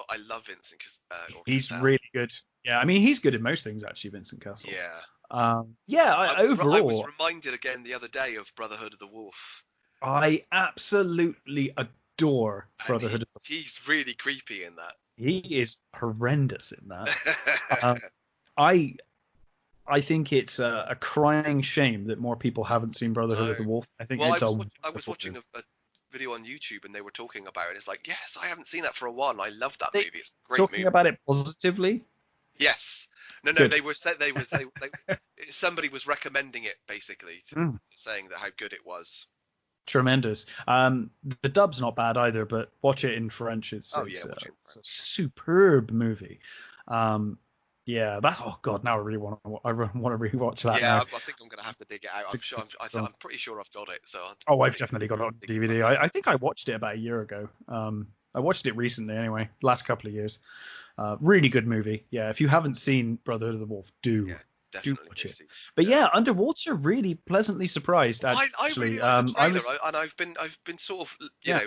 I love Vincent or He's Cassell. really good. Yeah, I mean, he's good in most things actually, Vincent Kessel. Yeah. Overall, I was reminded again the other day of Brotherhood of the Wolf. I absolutely adore Brotherhood. He's really creepy in that. He is horrendous in that. I think it's a crying shame that more people haven't seen Brotherhood of the Wolf. I think I was watching a video on YouTube and they were talking about it. It's like, yes, I haven't seen that for a while. I love that movie. It's a great movie. Talking about it positively. Yes. No. Good. Somebody was recommending it basically, saying that how good it was. Tremendous. The dub's not bad either, but watch it in French. It's a superb movie. Yeah, oh god, now I really want to rewatch that. Yeah, now. I think I'm gonna have to dig it out. I'm pretty sure I've got it. So I've definitely got it on DVD. I think I watched it about a year ago. I watched it recently anyway, last couple of years. Really good movie. Yeah, if you haven't seen Brotherhood of the Wolf, do watch it. But yeah, Underwater, really pleasantly surprised. Actually, I really like the trailer, and I've been sort of you know,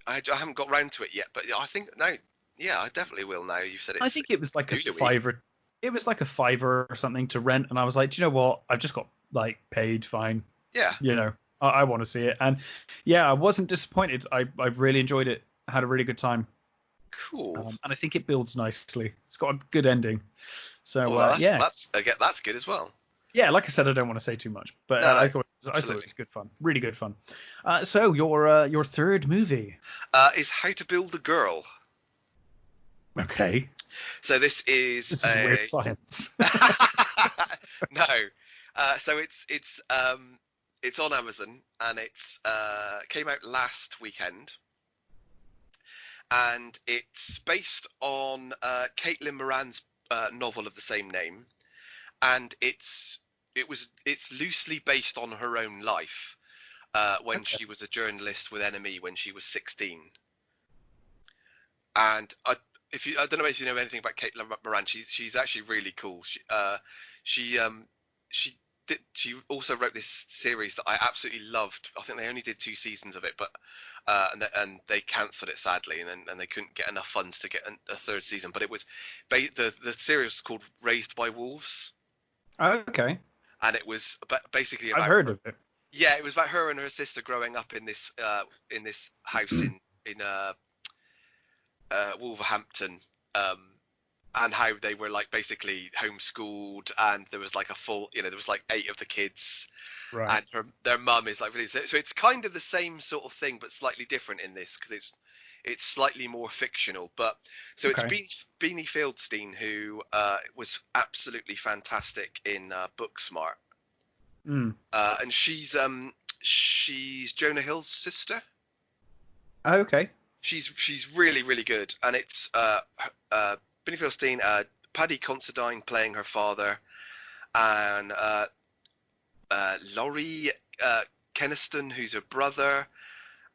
I haven't got round to it yet, but I think now. Yeah, I definitely will now. You said it. I think it was like a $5. It was like a $5 or something to rent, and I was like, do you know what? I've just got like paid, fine. Yeah. You know, I want to see it, and yeah, I wasn't disappointed. I've really enjoyed it. I had a really good time. Cool. And I think it builds nicely. It's got a good ending. So that's good as well. Yeah, like I said, I don't want to say too much, but I thought it was good fun, really good fun. So your third movie is How to Build a Girl. Okay. So this is weird science. No. So it's on Amazon and it's came out last weekend. And it's based on Caitlin Moran's novel of the same name, and it's loosely based on her own life when she was a journalist with NME when she was 16. And I don't know if you know anything about Caitlin Moran. She's actually really cool. She also wrote this series that I absolutely loved. I think they only did 2 seasons of it, but and they cancelled it sadly, and they couldn't get enough funds to get a 3rd season. But it was the series was called Raised by Wolves. Oh, okay. And it was basically about I've heard of it. Yeah, it was about her and her sister growing up in this house in Wolverhampton, and how they were like basically homeschooled, and there was like there was like 8 of the kids, right? And their mum is like really so it's kind of the same sort of thing, but slightly different in this because it's slightly more fictional. But so it's Beanie Feldstein who was absolutely fantastic in Booksmart, and she's Jonah Hill's sister. Oh, okay. She's really, really good, and it's Beanie Feldstein, Paddy Considine playing her father, and Laurie Keniston, who's her brother,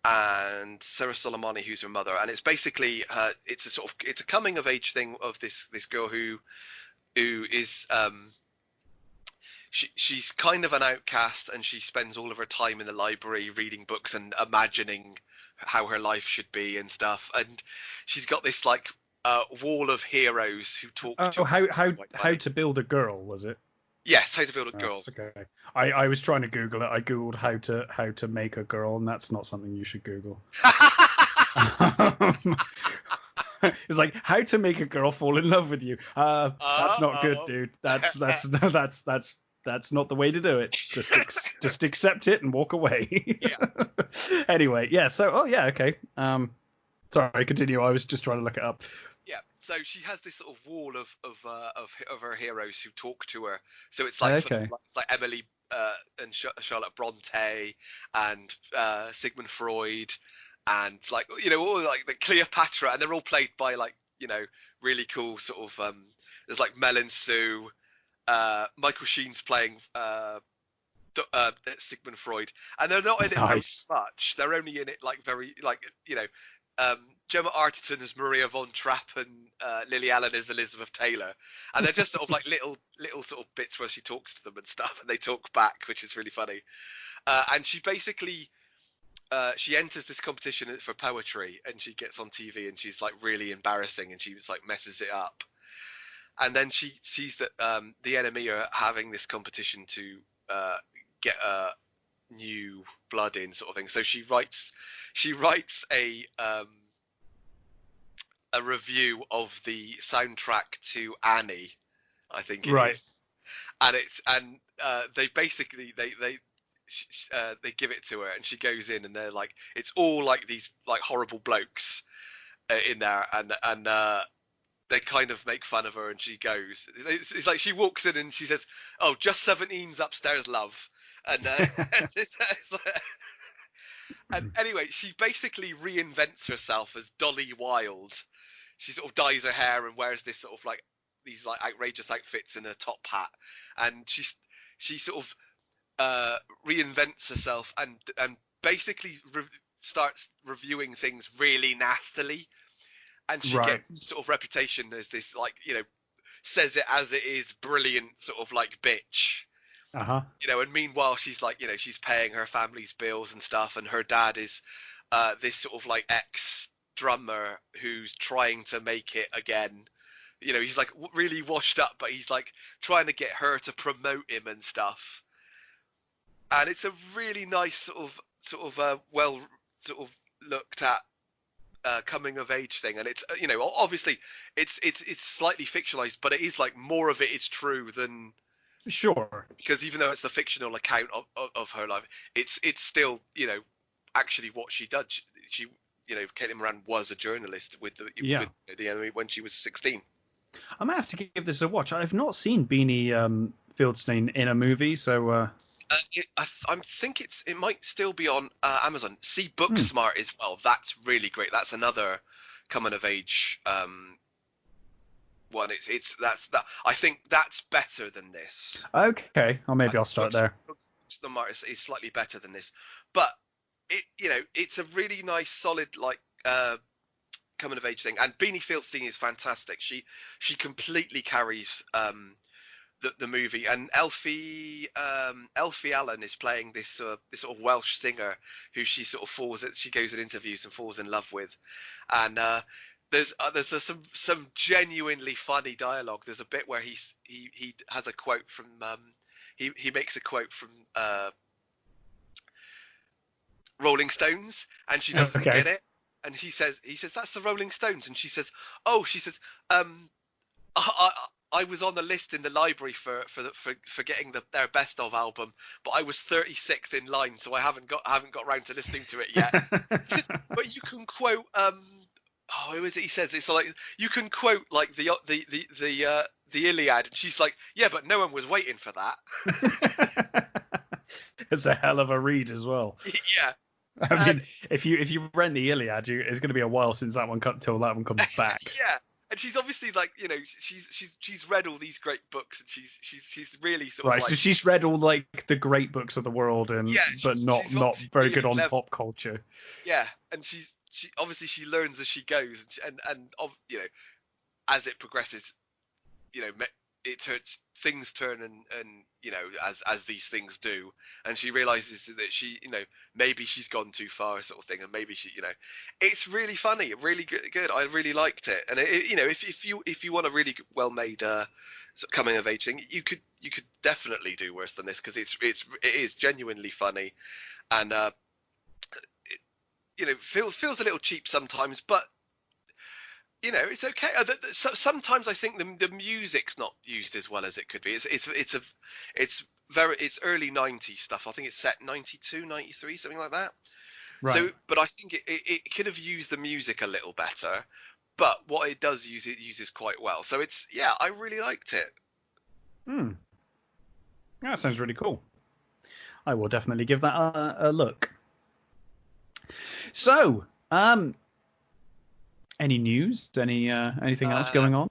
and Sarah Soleimani, who's her mother. And it's basically it's a coming of age thing of this girl who is she's kind of an outcast, and she spends all of her time in the library reading books and imagining how her life should be and stuff, and she's got this like wall of heroes who talk to how to build a girl, was it? Yes, How to Build a Girl. Okay. I was trying to Google it. I googled how to make a girl, and that's not something you should Google. It's like how to make a girl fall in love with you. That's not good, dude. That's not the way to do it. Just accept it and walk away. Yeah. Anyway, yeah. So, okay. Sorry, continue. I was just trying to look it up. Yeah. So she has this sort of wall of her heroes who talk to her. So it's like it's like Emily and Charlotte Bronte and Sigmund Freud and like all like the Cleopatra, and they're all played by like really cool sort of there's like Mel Sue. Michael Sheen's playing Sigmund Freud, and they're not in it very much. They're only in it like very like Gemma Arterton as Maria von Trapp and Lily Allen as Elizabeth Taylor, and they're just sort of like little sort of bits where she talks to them and stuff, and they talk back, which is really funny. And she basically she enters this competition for poetry, and she gets on TV, and she's like really embarrassing, and she was like messes it up, and then she sees that the enemy are having this competition to get new blood in, sort of thing. So she writes a review of the soundtrack to Annie, I think it is, and they basically they give it to her, and she goes in, and they're like, it's all like these like horrible blokes in there, and they kind of make fun of her, and she goes, it's like she walks in and she says, "Oh, just 17's upstairs, love," and it's like, and anyway, she basically reinvents herself as Dolly Wilde. She sort of dyes her hair and wears this sort of like these like outrageous outfits and a top hat, and she sort of reinvents herself and basically starts reviewing things really nastily, and she gets sort of reputation as this, like, you know, says it as it is, brilliant sort of like bitch. You know, and meanwhile she's like, you know, she's paying her family's bills and stuff, and her dad is this sort of like ex drummer who's trying to make it again. You know, he's like really washed up, but he's like trying to get her to promote him and stuff. And it's a really nice sort of well sort of looked at coming of age thing, and it's, you know, obviously it's slightly fictionalized, but it is like more of it is true than. Sure. Because even though it's the fictional account of her life, it's still, you know, actually what she does. She you know, Caitlin Moran was a journalist with the enemy when she was 16. I might have to give this a watch. I've not seen Beanie Feldstein in a movie, so. I think it might still be on Amazon. See Booksmart as well. That's really great. That's another coming of age one. I think that's better than this. Okay, or maybe I'll start there. Booksmart is slightly better than this, but it, you know, it's a really nice, solid, like coming of age thing. And Beanie Feldstein is fantastic. She completely carries the movie, and Elfie Allen is playing this sort of Welsh singer who she sort of she goes in interviews and falls in love with, and there's some genuinely funny dialogue. There's a bit where he has a quote from he makes a quote from Rolling Stones, and she doesn't get it, and he says that's the Rolling Stones, and she says I was on the list in the library for getting their best of album, but I was 36th in line, so I haven't got round to listening to it yet. He said, but you can quote who is it? He says it's like you can quote like the Iliad, and she's like, yeah, but no one was waiting for that. It's a hell of a read as well. Yeah. I mean, if you rent the Iliad, it's going to be a while since that one till that one comes back. Yeah. And she's obviously like, you know, she's read all these great books, and she's really sort of right. So she's read all like the great books of the world, but not very good on pop culture. Yeah, and she obviously she learns as she goes, and you know, as it progresses, you know, things turn and you know, as these things do, and she realizes that she, you know, maybe she's gone too far, sort of thing, and maybe she, you know, it's really funny, really good. I really liked it, and you know, if you want a really well made sort of coming of age thing, you could definitely do worse than this, because it is genuinely funny, and you know, feels a little cheap sometimes, but you know, it's okay. Sometimes I think the music's not used as well as it could be. It's early 90s stuff. I think it's set 92, 93, something like that. Right. So, but I think it could have used the music a little better. But what it does use, it uses quite well. So I really liked it. That sounds really cool. I will definitely give that a look. So, any news? Anything else going on?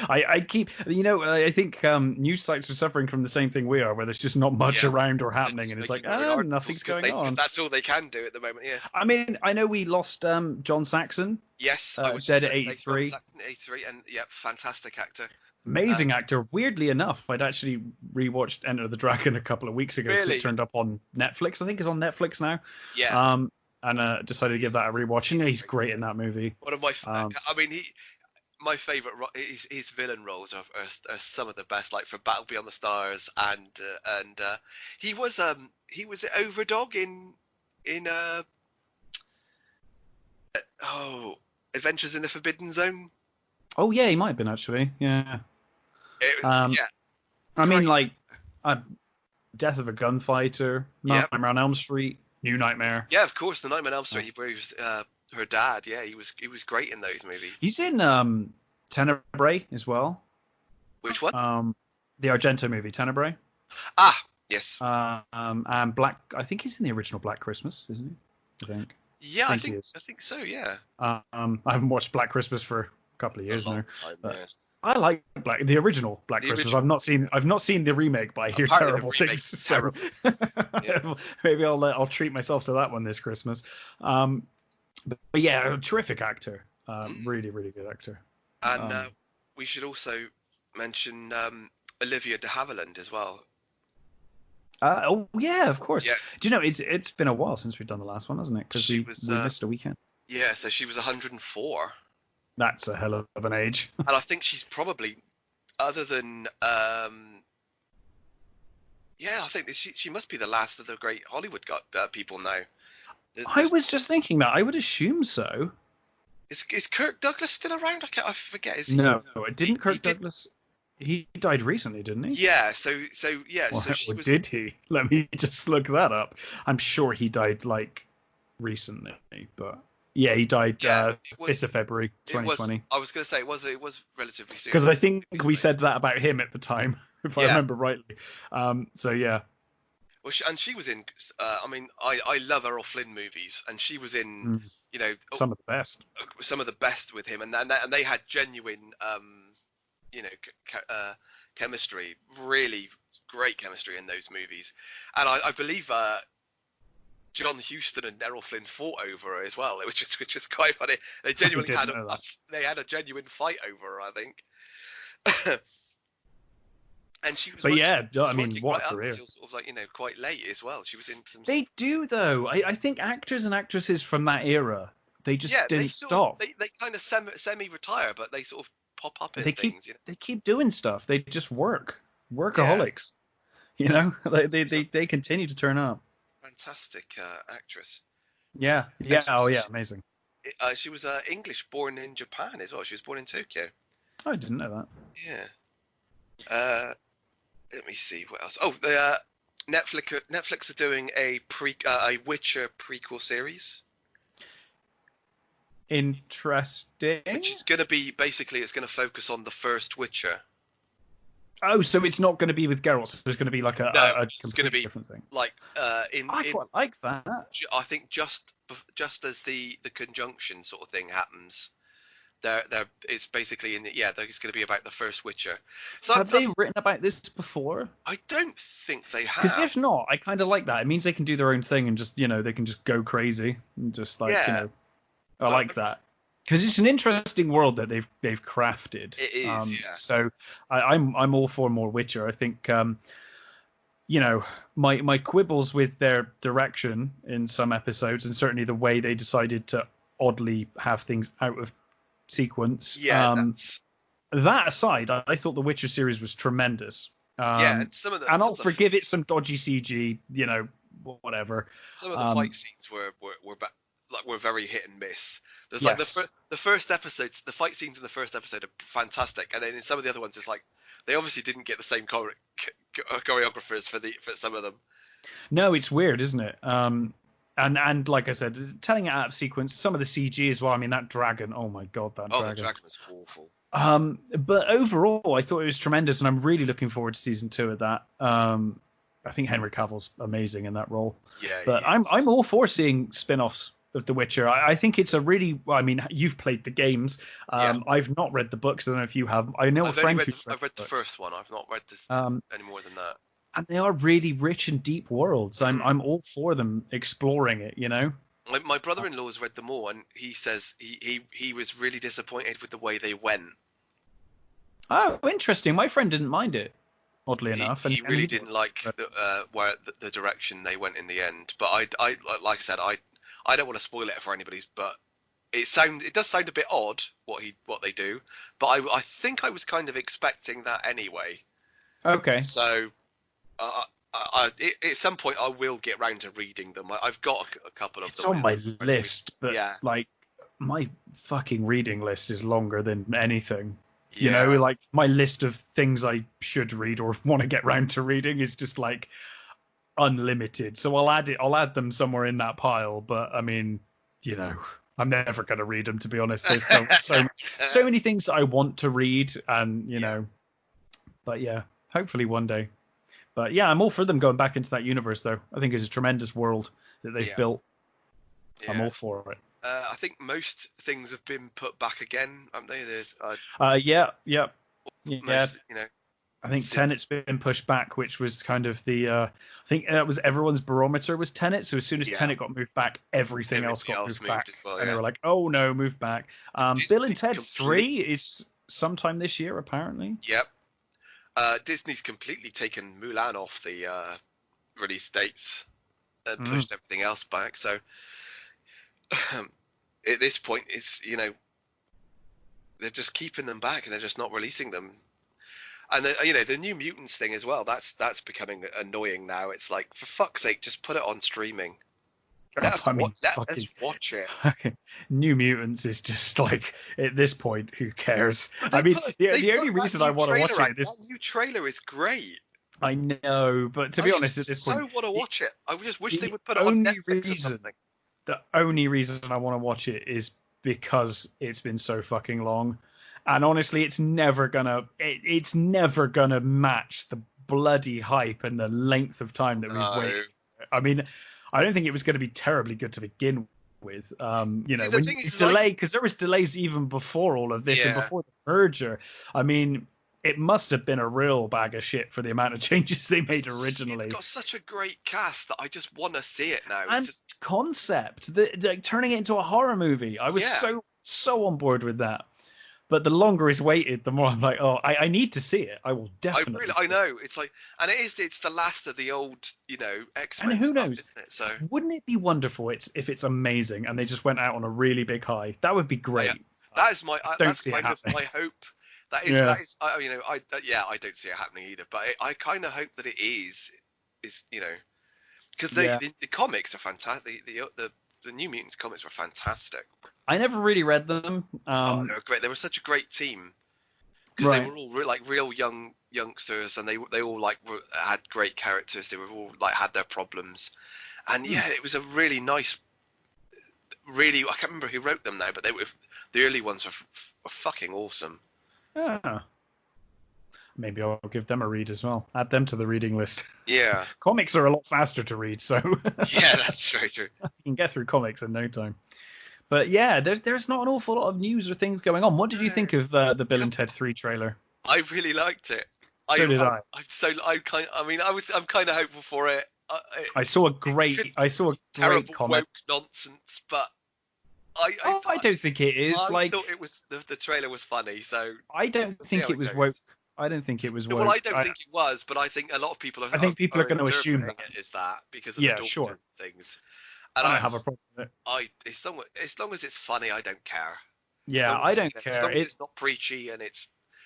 I keep, I think news sites are suffering from the same thing we are, where there's just not much around or happening, and it's like, nothing's going on. Because that's all they can do at the moment. Yeah. I mean, I know we lost John Saxon. Yes, I was dead at 83. John Saxon, 83, and yeah, fantastic actor. Amazing actor. Weirdly enough, I'd actually rewatched Enter the Dragon a couple of weeks ago because it turned up on Netflix. I think it's on Netflix now. Yeah. And decided to give that a rewatch. And he's great in that movie. One of my, my favorite, his villain roles are some of the best. Like for Battle Beyond the Stars, and he was Overdog in Adventures in the Forbidden Zone. Oh yeah, he might have been actually. Yeah. It was, yeah. I mean, like, Death of a Gunfighter, Nightmare on Elm Street, New Nightmare. Yeah, of course, the Nightmare on Elm Street. He was her dad. Yeah, he was great in those movies. He's in Tenebrae as well. Which one? The Argento movie, Tenebrae. Ah, yes. And Black. I think he's in the original Black Christmas, isn't he? I think. Yeah, I think so. Yeah. I haven't watched Black Christmas for a couple of years now. Yeah. I like the original Black Christmas. I've not seen the remake, but I hear terrible things. So maybe I'll treat myself to that one this Christmas. But yeah, a terrific actor. Really, really good actor. And we should also mention Olivia de Havilland as well. Oh yeah, of course. Yeah. Do you know it's been a while since we've done the last one, hasn't it? Because we missed a weekend. Yeah, so she was 104. That's a hell of an age. And I think she's probably, other than, I think she must be the last of the great Hollywood people now. I was just thinking that. I would assume so. Is Kirk Douglas still around? I forget. Is he? No, didn't Kirk Douglas? He died recently, didn't he? Yeah. So yeah. Well, did he? Let me just look that up. I'm sure he died like recently, but. Yeah, he died 5th of February, 2020. I was going to say it was relatively soon. Because I think we said that about him at the time, if I remember rightly. So yeah. Well, she was in. I love Errol Flynn movies, and she was in. Some of the best. Some of the best with him, and they had genuine, chemistry. Really great chemistry in those movies, and I believe. John Huston and Errol Flynn fought over her as well, which is quite funny. They genuinely had a genuine fight over her, I think. And she was. But what a career! Until sort of quite late as well. She was in some. They do though. I think actors and actresses from that era, they just didn't stop. They kind of semi-retire, but they sort of pop up in things. They keep doing stuff. They just workaholics. Yeah. They continue to turn up. Fantastic actress. Yeah. Amazing. She was English, born in Japan as well. She was born in Tokyo. Oh, I didn't know that. Yeah. Let me see what else. Oh, the Netflix are doing a Witcher prequel series. Interesting. Which is going to be it's going to focus on the first Witcher. Oh, so it's not going to be with Geralt. So it's going to be like a completely different thing. Like I quite like that. I think just as the conjunction sort of thing happens, it's basically it's going to be about the first Witcher. So have they written about this before? I don't think they have. Because if not, I kind of like that. It means they can do their own thing and just they can just go crazy and just I like that. Because it's an interesting world that they've crafted. It is, yeah. So I'm all for more Witcher. I think my quibbles with their direction in some episodes, and certainly the way they decided to oddly have things out of sequence. Yeah. That aside, I thought the Witcher series was tremendous. And I'll forgive it some dodgy CG, whatever. Some of the fight scenes were very hit and miss. There's like the first episodes, the fight scenes in the first episode are fantastic, and then in some of the other ones, it's like they obviously didn't get the same choreographers for some of them. No, it's weird, isn't it? And like I said, telling it out of sequence, some of the CG as well. I mean, that dragon. Oh my god, that dragon. Oh, the dragon was awful. But overall, I thought it was tremendous, and I'm really looking forward to season 2 of that. I think Henry Cavill's amazing in that role. Yeah. But I'm all for seeing spin-offs of The Witcher. I think it's a really. I mean, you've played the games. I've not read the books. I don't know if you have. I know a friend who's I've read the first one. I've not read this any more than that. And they are really rich and deep worlds. I'm all for them exploring it. You know. My brother-in-law's read them all, and he says he was really disappointed with the way they went. Oh, interesting. My friend didn't mind it, oddly enough. He really didn't like the direction they went in the end. But I like I said, I don't want to spoil it for anybody's, but it does sound a bit odd what they do. But I think I was kind of expecting that anyway. Okay. So at some point I will get round to reading them. I've got a couple of them. It's on my list, but yeah. like my fucking reading list is longer than anything. You know, like my list of things I should read or want to get round to reading is just like unlimited. So I'll add them somewhere in that pile. But I mean, you know, I'm never going to read them, to be honest. There's so many things I want to read, and you know, but yeah, hopefully one day. But yeah, I'm all for them going back into that universe, though. I think it's a tremendous world that they've built. Yeah. I'm all for it. I think most things have been put back again, haven't they? There's, yeah. Most, you know, I think Tenet's been pushed back, which was kind of the. I think that was everyone's barometer was Tenet. So as soon as Tenet got moved back, everything else got moved back, well, and they were like, "Oh no, move back." Bill and Ted 3 is sometime this year, apparently. Yep. Disney's completely taken Mulan off the release dates and pushed everything else back. So at this point, it's, you know, they're just keeping them back and they're just not releasing them. And you know, the New Mutants thing as well. That's becoming annoying now. It's like, for fuck's sake, just put it on streaming. Let us watch it. New Mutants is just like, at this point, who cares? I mean, the only reason I want to watch it is that new trailer is great. I know, but to be honest, at this point, I want to watch it. I just wish they would put it on Netflix or something. The only reason I want to watch it is because it's been so fucking long, and honestly, it's never gonna match the bloody hype and the length of time that we've waited. I mean, I don't think it was going to be terribly good to begin with. You know, when you delay, because there was delays even before all of this and before the merger. I mean, it must have been a real bag of shit for the amount of changes they made originally. It's got such a great cast that I just want to see it now. And concept, turning it into a horror movie. I was so on board with that. But the longer it's waited, the more I'm like, oh, I need to see it. I will definitely. I know. It's like, and it's the last of the old, you know, X-Men. And who stuff, knows? isn't it? So wouldn't it be wonderful if it's amazing and they just went out on a really big high? That would be great. That is my that's kind of my hope. That is, you know, I don't see it happening either. But I kind of hope that it is, you know, because the comics are fantastic. The New Mutants comics were fantastic. I never really read them. They were great. They were such a great team because they were all real young youngsters, and they all like had great characters. They were all like had their problems, and it was a really nice. Really, I can't remember who wrote them now, but the early ones were fucking awesome. Yeah. Maybe I'll give them a read as well. Add them to the reading list. Yeah. Comics are a lot faster to read, so. Yeah, that's very true. You can get through comics in no time. But yeah, there's not an awful lot of news or things going on. What did you think of the Bill and Ted 3 trailer? I really liked it. So did I. I'm kind of hopeful for it. I saw a great terrible comment. Woke nonsense, but I don't think it is. I thought it was the trailer was funny, so I don't think it was woke. I don't think it was woke. Well, I don't think it was, but I think a lot of people are. I think people are going to assume that it is that because of the Dalton things. And I don't have a problem with it. As long as it's funny, I don't care. Yeah, I don't care. As long as it's not preachy and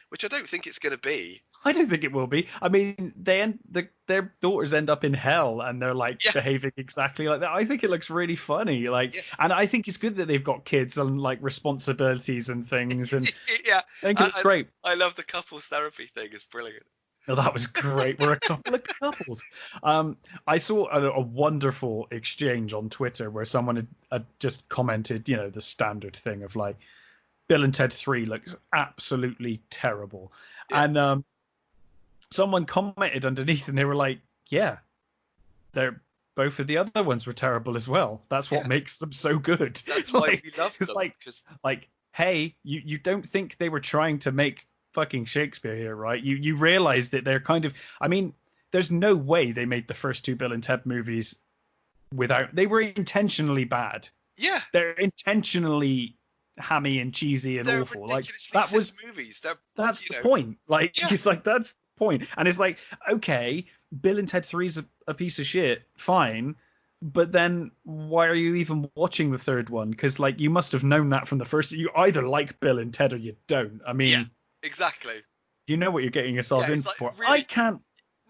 which I don't think it's going to be. I don't think it will be. I mean, their daughters end up in hell and they're like behaving exactly like that. I think it looks really funny. And I think it's good that they've got kids and like responsibilities and things. And I think it's great. I love the couples therapy thing. It's brilliant. Oh, that was great. We're a couple of couples. I saw a wonderful exchange on Twitter where someone had just commented, you know, the standard thing of like, Bill and Ted 3 looks absolutely terrible. Yeah. And someone commented underneath and they were like, yeah, they're both of the other ones were terrible as well. That's what makes them so good. That's why we love them. It's like, hey, you don't think they were trying to make fucking Shakespeare here, right? You realize that they're kind of, I mean, there's no way they made the first two Bill and Ted movies without, they were intentionally bad. Yeah. They're intentionally hammy and cheesy and They're awful. Like that was movies. That's the point. Like it's like that's the point. And it's like, okay, Bill and Ted 3 is a piece of shit, fine. But then why are you even watching the third one? Because like you must have known that from the first. You either like Bill and Ted or you don't. I mean, exactly. You know what you're getting yourselves in like, for. really, I can't.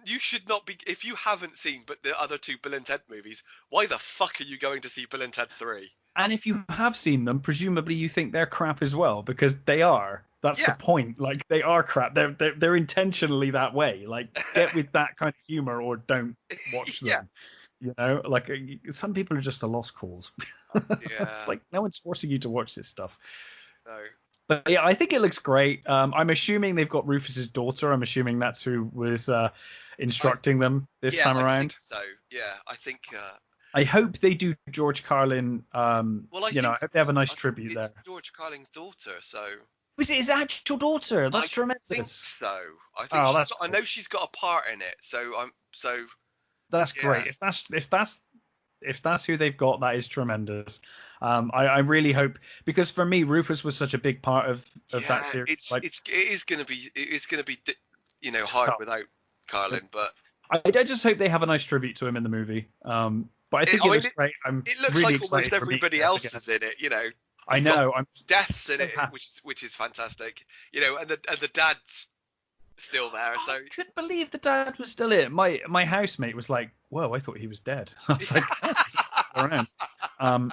You should not be. If you haven't seen but the other two Bill and Ted movies, why the fuck are you going to see Bill and Ted 3? And if you have seen them, presumably you think they're crap as well, because they are. That's the point. Like they are crap. They're intentionally that way. Like get with that kind of humor or don't watch them. You know, like some people are just a lost cause. It's like no one's forcing you to watch this stuff. No. But yeah, I think it looks great. I'm assuming they've got Rufus's daughter. I'm assuming that's who was instructing them this time around. I think so. Yeah, I think. I hope they do George Carlin. I hope they have a nice tribute there. It's George Carlin's daughter, so. Was it his actual daughter? That's tremendous. I think so. I think I know she's got a part in it, so. That's great. If that's who they've got, that is tremendous. I really hope, because for me, Rufus was such a big part of that series. It is going to be hard without Carlin, but I just hope they have a nice tribute to him in the movie. But I think it looks great. It looks really like almost everybody else is in it. I know. Death's in it, which is fantastic. And the dad's still there. So I couldn't believe the dad was still in. My housemate was like, "Whoa, I thought he was dead." I was like, "Oh, he's still around."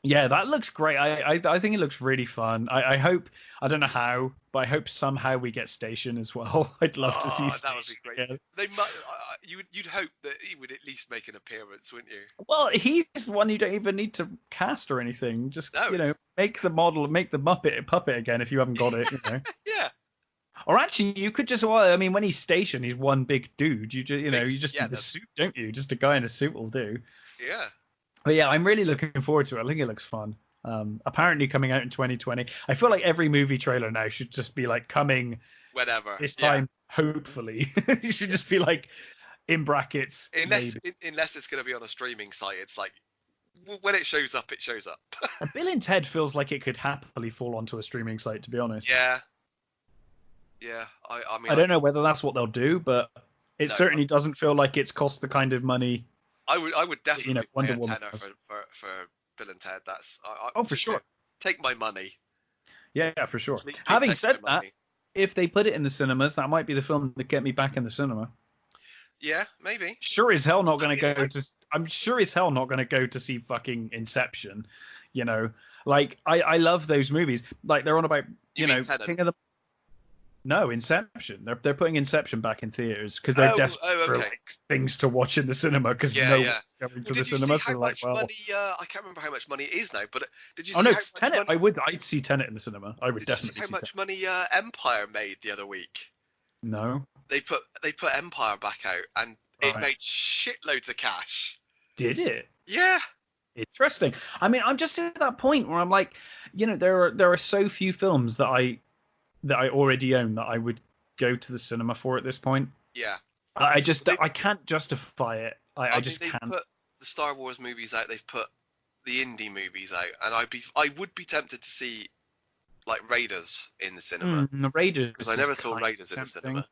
Yeah, that looks great. I think it looks really fun. I hope, I don't know how, but I hope somehow we get Station as well. I'd love to see Station. That would be great. Again. They might, you'd hope that he would at least make an appearance, wouldn't you? Well, he's one you don't even need to cast or anything. Just make the Muppet puppet again if you haven't got it. Yeah. Or actually, you could just. Well, I mean, when he's stationed, he's one big dude. You just need a suit, don't you? Just a guy in a suit will do. Yeah. But yeah, I'm really looking forward to it. I think it looks fun. Apparently coming out in 2020. I feel like every movie trailer now should just be like coming whenever. This time, hopefully. It should just be like in brackets. Unless it's going to be on a streaming site, it's like when it shows up, it shows up. Bill and Ted feels like it could happily fall onto a streaming site, to be honest. Yeah. Yeah. I mean, I don't know whether that's what they'll do, but it certainly doesn't feel like it's cost the kind of money. I would definitely pay a Woman tenner for Bill and Ted. That's for sure. Take my money. Yeah, for sure. Please Having said that, if they put it in the cinemas, that might be the film that get me back in the cinema. Yeah, maybe. Sure as hell not going to go to. I'm sure as hell not going to go to see fucking Inception. Like I love those movies. Like they're on about King of the. No, Inception. They're putting Inception back in theaters because they're desperate for things to watch in the cinema because no one's going to the cinema. So money, I can't remember how much money it is now, but did you see how much Tenet. Money... I'd see Tenet in the cinema. I would definitely. See how much money Empire made the other week? No. They put Empire back out and it made shitloads of cash. Did it? Yeah. Interesting. I mean, I'm just at that point where I'm like, there are so few films that I already own that I would go to the cinema for at this point. Yeah. I can't justify it. I just can't. They've put the Star Wars movies out. They've put the indie movies out, and I would be tempted to see like Raiders in the cinema. The Raiders. Because I never saw Raiders in the cinema.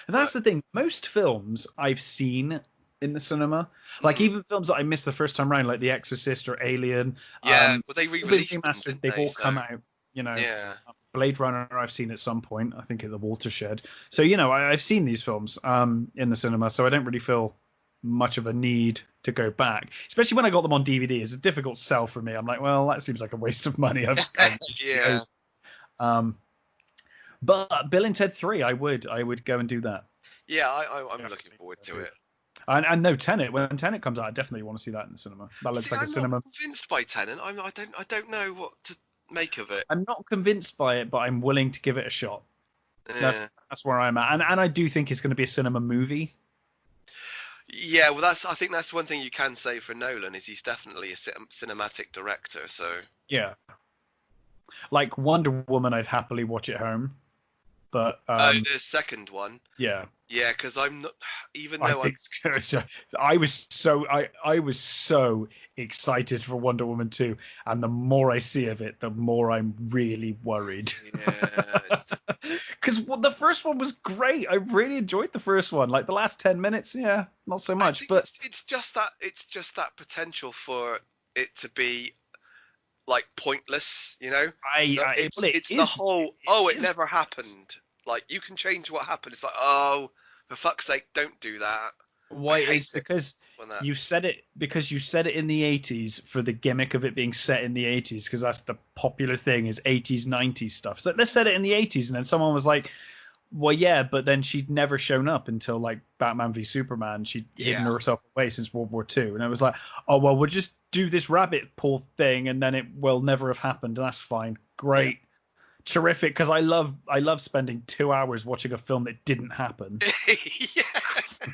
And that's the thing. Most films I've seen in the cinema, like even films that I missed the first time around, like The Exorcist or Alien. Yeah, but they re-released them. They've all come out. Yeah. Blade Runner I've seen at some point, I think at the Watershed. So, I've seen these films in the cinema, so I don't really feel much of a need to go back. Especially when I got them on DVD. It's a difficult sell for me. I'm like, well, that seems like a waste of money. Yeah. But Bill and Ted 3, I would go and do that. Yeah, I'm looking forward to it. And no, Tenet. When Tenet comes out, I definitely want to see that in the cinema. That looks like a cinema. I'm not convinced by Tenet. I don't know what to make of it. I'm not convinced by it, but I'm willing to give it a shot. Yeah. That's where I'm at, and I do think it's going to be a cinema movie. Yeah, well, I think that's one thing you can say for Nolan is he's definitely a cinematic director. So Yeah. Like Wonder Woman, I'd happily watch at home, but the second one, yeah, yeah, because I'm not, even I though I'm, think I was so excited for Wonder Woman 2, and the more I see of it, the more I'm really worried. yeah, Because the first one was great. I really enjoyed the first one. Like the last 10 minutes, yeah, not so I much. think But it's just that potential for it to be like pointless, you know. well, it It's the is. whole It it is. never happened. Like you can change what happened. It's like, oh, for fuck's sake, don't do that. I Why hate is it because when that. you said it in the 80s for the gimmick of it being set in the 80s, because that's the popular thing is 80s 90s stuff. So let's set it in the 80s, and then someone was like, well, yeah, but then she'd never shown up until like Batman v Superman. She'd hidden Yeah, herself away since World War II, and it was like, oh well, we'll just do this rabbit pull thing, and then it will never have happened, and that's fine, great, terrific. Because I love spending 2 hours watching a film that didn't happen. yeah.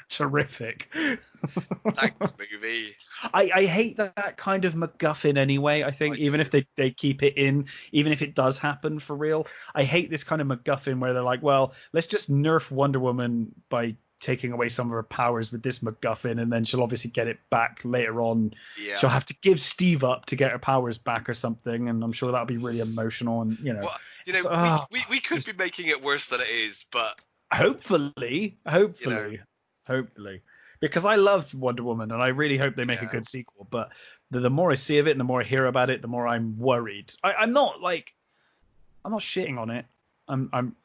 Terrific. Thanks, movie. I hate that kind of MacGuffin anyway. I think I even do. if they keep it in, even if it does happen for real, I hate this kind of MacGuffin where they're like, well, let's just nerf Wonder Woman by taking away some of her powers with this MacGuffin, and then she'll obviously get it back later on. Yeah. She'll have to give Steve up to get her powers back or something, and I'm sure that'll be really emotional. And Well, we could be making it worse than it is, but hopefully, because I loved Wonder Woman, and I really hope they make a good sequel. But the more I see of it, and the more I hear about it, the more I'm worried. I'm not shitting on it. I'm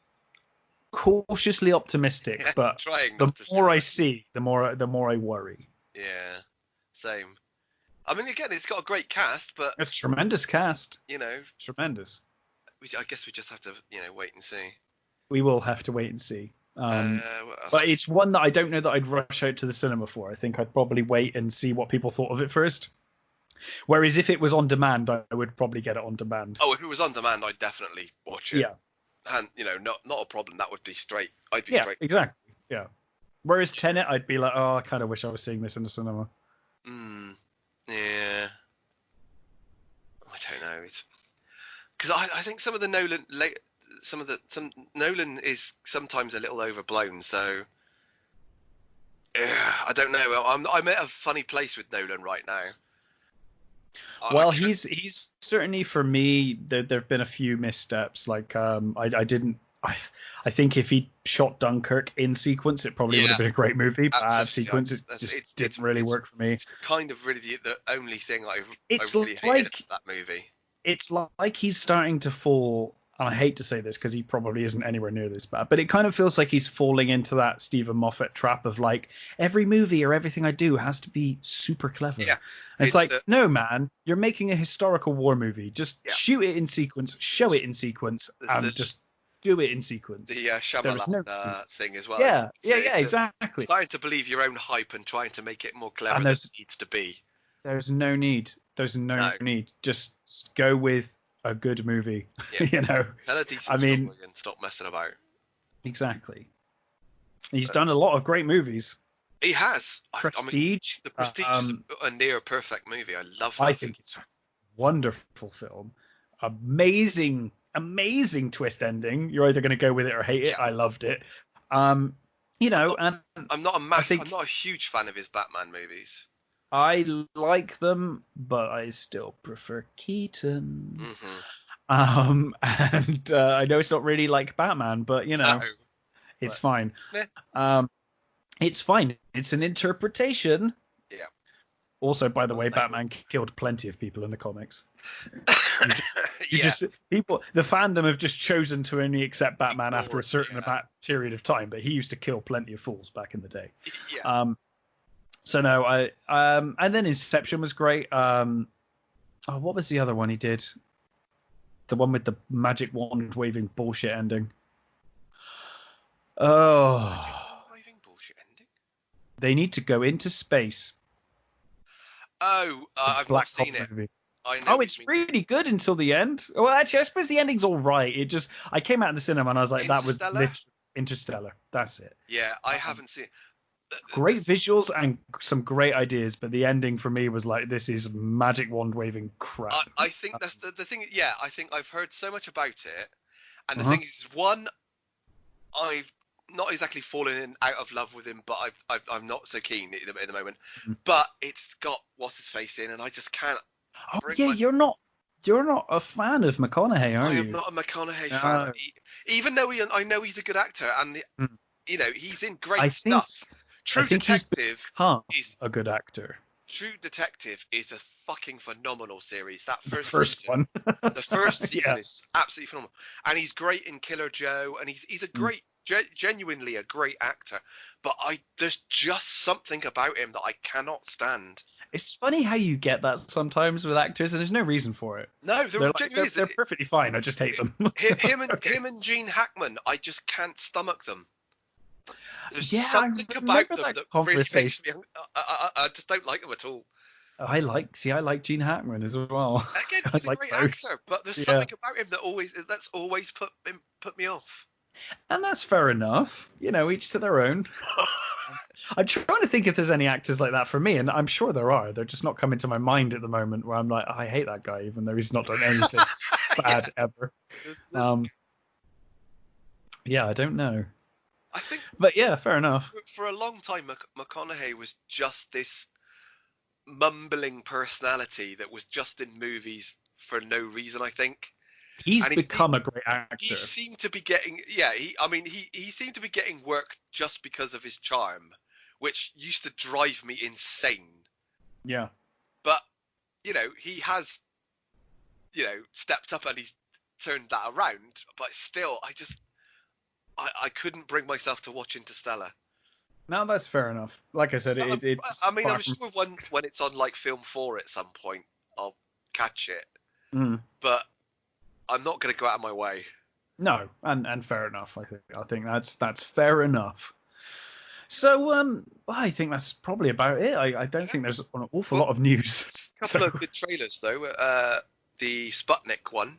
cautiously optimistic, but the more I see, the more I worry. Yeah, same. I mean, again, it's got a great cast, but It's a tremendous cast. Tremendous. I guess we just have to, wait and see. We will have to wait and see. But it's one that I don't know that I'd rush out to the cinema for. I think I'd probably wait and see what people thought of it first. Whereas if it was on demand, I would probably get it on demand. Oh, if it was on demand, I'd definitely watch it. Yeah. And, not a problem. That would be straight. I'd be straight. Yeah, exactly. Yeah. Whereas Tenet, I'd be like, oh, I kind of wish I was seeing this in the cinema. Yeah. I don't know. It's because I think some of the Nolan Nolan is sometimes a little overblown. So I don't know. I'm at a funny place with Nolan right now. Well, he's certainly, for me, there've been a few missteps. Like I think if he shot Dunkirk in sequence, it probably would have been a great movie. But out of sequence, it just didn't really work for me. It's kind of really the only thing I really hated about that movie. It's like he's starting to fall, and I hate to say this because he probably isn't anywhere near this bad, but it kind of feels like he's falling into that Stephen Moffat trap of like, every movie or everything I do has to be super clever. Yeah. And it's like, no, man, you're making a historical war movie. Just shoot it in sequence, show it in sequence, and just do it in sequence. The Shyamalan thing as well. Yeah, exactly. Starting to believe your own hype and trying to make it more clever than it needs to be. There's no need. Need. Just go with a good movie. Yeah. Tell a decent story and stop messing about. Exactly. He's done a lot of great movies. He has. Prestige. The Prestige is a near perfect movie. I love that. I think it's a wonderful film. Amazing twist ending. You're either going to go with it or hate it. I loved it. And I'm not a huge fan of his Batman movies. I like them, but I still prefer Keaton. And I know it's not really like Batman, but it's fine. It's fine. It's an interpretation. Yeah. Also, by the way, Batman killed plenty of people in the comics. The fandom have just chosen to only accept Batman after a certain period of time, but he used to kill plenty of fools back in the day. Yeah. So no, and then Inception was great. What was the other one he did? The one with the magic wand waving bullshit ending. Waving bullshit ending? They need to go into space. I've not seen it. Movie. It's really good until the end. Well, actually, I suppose the ending's all right. I came out in the cinema and I was like, that was Interstellar. That's it. Yeah, I haven't seen it. great visuals and some great ideas, but the ending for me was like, this is magic wand waving crap. I think that's the thing. Yeah, I think I've heard so much about it, and the Uh-huh. thing is, one, I've not exactly fallen in out of love with him, but I'm not so keen at the moment. Mhm. But it's got what's his face in, and I just can't Oh bring yeah, my. you're not a fan of McConaughey, are I am you? not a McConaughey fan, No. even though I know he's a good actor, and Mm. he's in I great think stuff. I True think he's Detective become is a good actor. True Detective is a fucking phenomenal series. That The first first season, one. the first season Yeah. is absolutely phenomenal, and he's great in Killer Joe, and he's a Mm. great, genuinely a great actor. But there's just something about him that I cannot stand. It's funny how you get that sometimes with actors, and there's no reason for it. No, there They're like genuinely is. they're perfectly fine. I just hate them. Okay. Him and Gene Hackman, I just can't stomach them. There's Yeah, I something about remember them that that really makes conversation. me. I just don't like them at all. I like Gene Hackman as well. Again, I he's a like great both. actor, but there's Yeah, something about him that's always put me off. and that's fair enough. Each to their own. I'm trying to think if there's any actors like that for me, and I'm sure there are. They're just not coming to my mind at the moment. Where I'm like, I hate that guy, even though he's not done anything Yeah, bad ever. there's, Yeah, I don't know, I think but yeah, fair enough. for a long time, McConaughey was just this mumbling personality that was just in movies for no reason. I think, He's and become a great he actor. seemed to be getting he seemed to be getting work just because of his charm, which used to drive me insane. Yeah. But he has stepped up and he's turned that around. But still, I couldn't bring myself to watch Interstellar. No, that's fair enough. Like I said, it's I mean, far I'm from. sure when it's on like Film 4 at some point, I'll catch it. Mm. But I'm not going to go out of my way. No, and fair enough. I think that's fair enough. So I think that's probably about it. I don't think there's an awful Well, lot of news. a couple of good trailers though. The Sputnik one.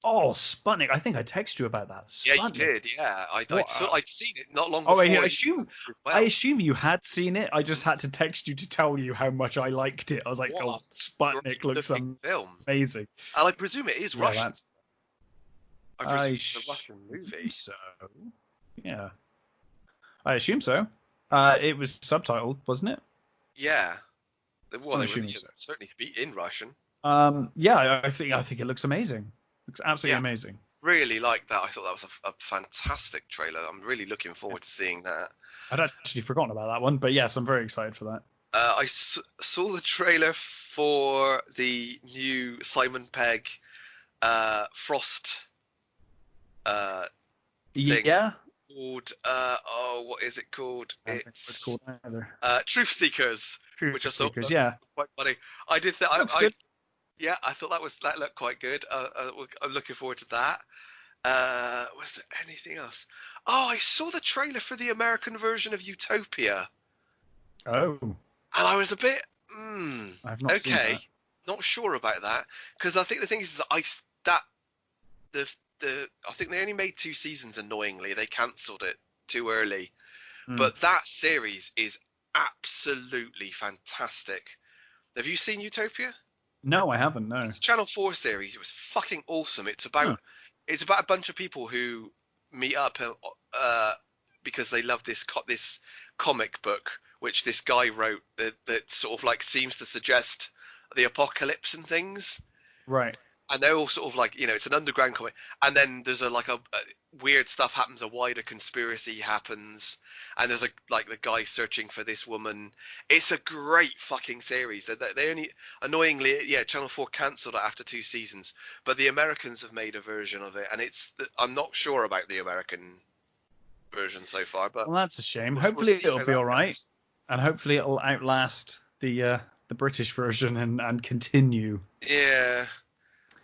Oh, Sputnik! I think I texted you about that. Yeah, you Sputnik. did. Yeah, I'd seen it not long Oh, before. I assume you had seen it. I just had to text you to tell you how much I liked it. I was like, What oh, a Sputnik great looks looking film. amazing. And I presume it is Yeah, Russian. I presume it's a Russian assume movie. so. Yeah, I assume so. It was subtitled, wasn't it? Yeah. Well, I'm they assuming should so. certainly speak in Russian. Yeah, I think it looks amazing. Looks absolutely Yeah. amazing. Really liked that. I thought that was a fantastic trailer. I'm really looking forward to seeing that. I'd actually forgotten about that one, but yes, I'm very excited for that. I saw the trailer for the new Simon Pegg Frost thing Yeah, called what is it called? I don't think it's called either. Truth Seekers, Truth which I thought Seekers, was yeah, quite funny. I did that. looks good. Yeah, I thought that looked quite good. I'm looking forward to that. Was there anything else? Oh, I saw the trailer for the American version of Utopia, Oh, and I was a bit, I've not seen okay, that. not sure about that, because I think the thing is I think they only made 2 seasons. Annoyingly, they cancelled it too early. But that series is absolutely fantastic. Have you seen Utopia? No, I haven't. No. It's a Channel 4 series. It was fucking awesome. It's about a bunch of people who meet up because they love this comic book which this guy wrote that sort of like seems to suggest the apocalypse and things. Right. And they're all sort of like, it's an underground comic. And then there's a weird stuff happens, a wider conspiracy happens, and there's the guy searching for this woman. It's a great fucking series. They only, annoyingly, Channel 4 cancelled it after 2 seasons, but the Americans have made a version of it, and I'm not sure about the American version so far, but Well, that's a shame. we'll Hopefully see it'll how be that all right, goes. and hopefully it'll outlast the British version and continue. Yeah.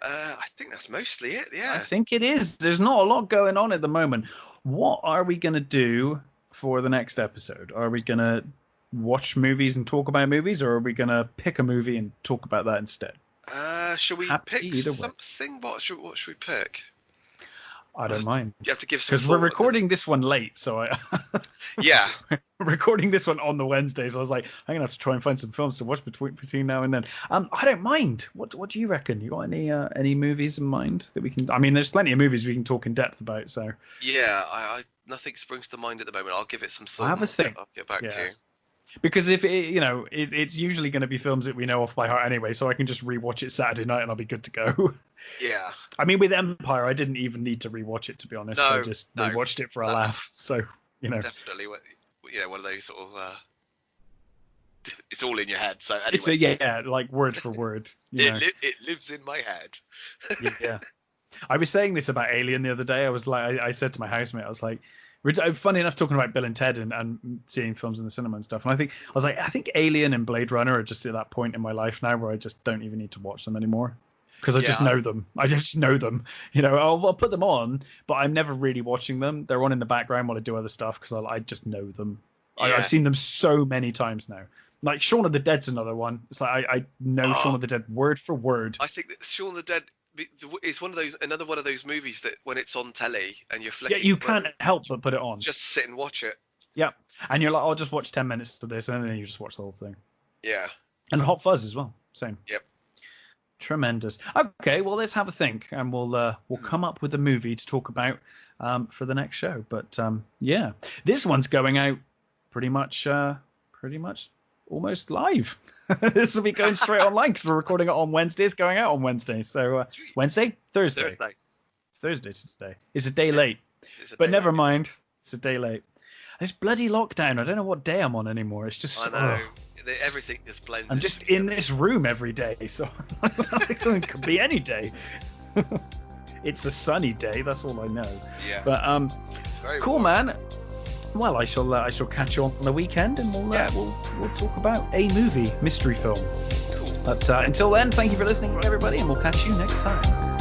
I think that's mostly it. Yeah. I think it is. There's not a lot going on at the moment. What are we going to do for the next episode? Are we going to watch movies and talk about movies, or are we going to pick a movie and talk about that instead? Shall we Happy pick either way. something? What should we pick? I don't mind. You have to give some. Because we're recording this one late, so I. Yeah. We're recording this one on the Wednesday, so I was like, I'm gonna have to try and find some films to watch between now and then. I don't mind. What do you reckon? You got any movies in mind that we can? I mean, there's plenty of movies we can talk in depth about. So. Yeah, I nothing springs to mind at the moment. I'll give it some thought. I have a think. I'll get back to you. Because if it's usually going to be films that we know off by heart anyway, so I can just rewatch it Saturday night and I'll be good to go. Yeah. I mean, with Empire, I didn't even need to rewatch it, to be honest. I just rewatched it for a laugh. So definitely, one of those sort of. It's all in your head. So anyway. It's like word for word. It lives in my head. Yeah. I was saying this about Alien the other day. I was like, I said to my housemate, I was like. Funny enough, talking about Bill and Ted and seeing films in the cinema and stuff, and I think Alien and Blade Runner are just at that point in my life now where I just don't even need to watch them anymore because I just know them. I just know them. I'll put them on, but I'm never really watching them. They're on in the background while I do other stuff because I just know them. Yeah. I've seen them so many times now. Like Shaun of the Dead's another one. It's like I know Shaun of the Dead word for word. I think that Shaun of the Dead. It's another one of those movies that when it's on telly and you're flicking, you can't help but put it on. Just sit and watch it. Yeah, and you're like, I'll just watch 10 minutes of this, and then you just watch the whole thing. Yeah. And Hot Fuzz as well, same. Yep. Tremendous. Okay, well let's have a think, and we'll come up with a movie to talk about for the next show. But yeah, this one's going out pretty much almost live. This will be going straight online because we're recording it on Wednesday. It's going out on Wednesday. So Wednesday? Thursday. It's Thursday today. It's a day late. But never mind. It's a day late. This bloody lockdown. I don't know what day I'm on anymore. It's just... I know. Everything just blends. I'm just in this room every day. So it could be any day. It's a sunny day. That's all I know. Yeah. But cool, warm. Man. Well, I shall catch you on the weekend, and we'll talk about a mystery film. Cool. But until then, thank you for listening, everybody, and we'll catch you next time.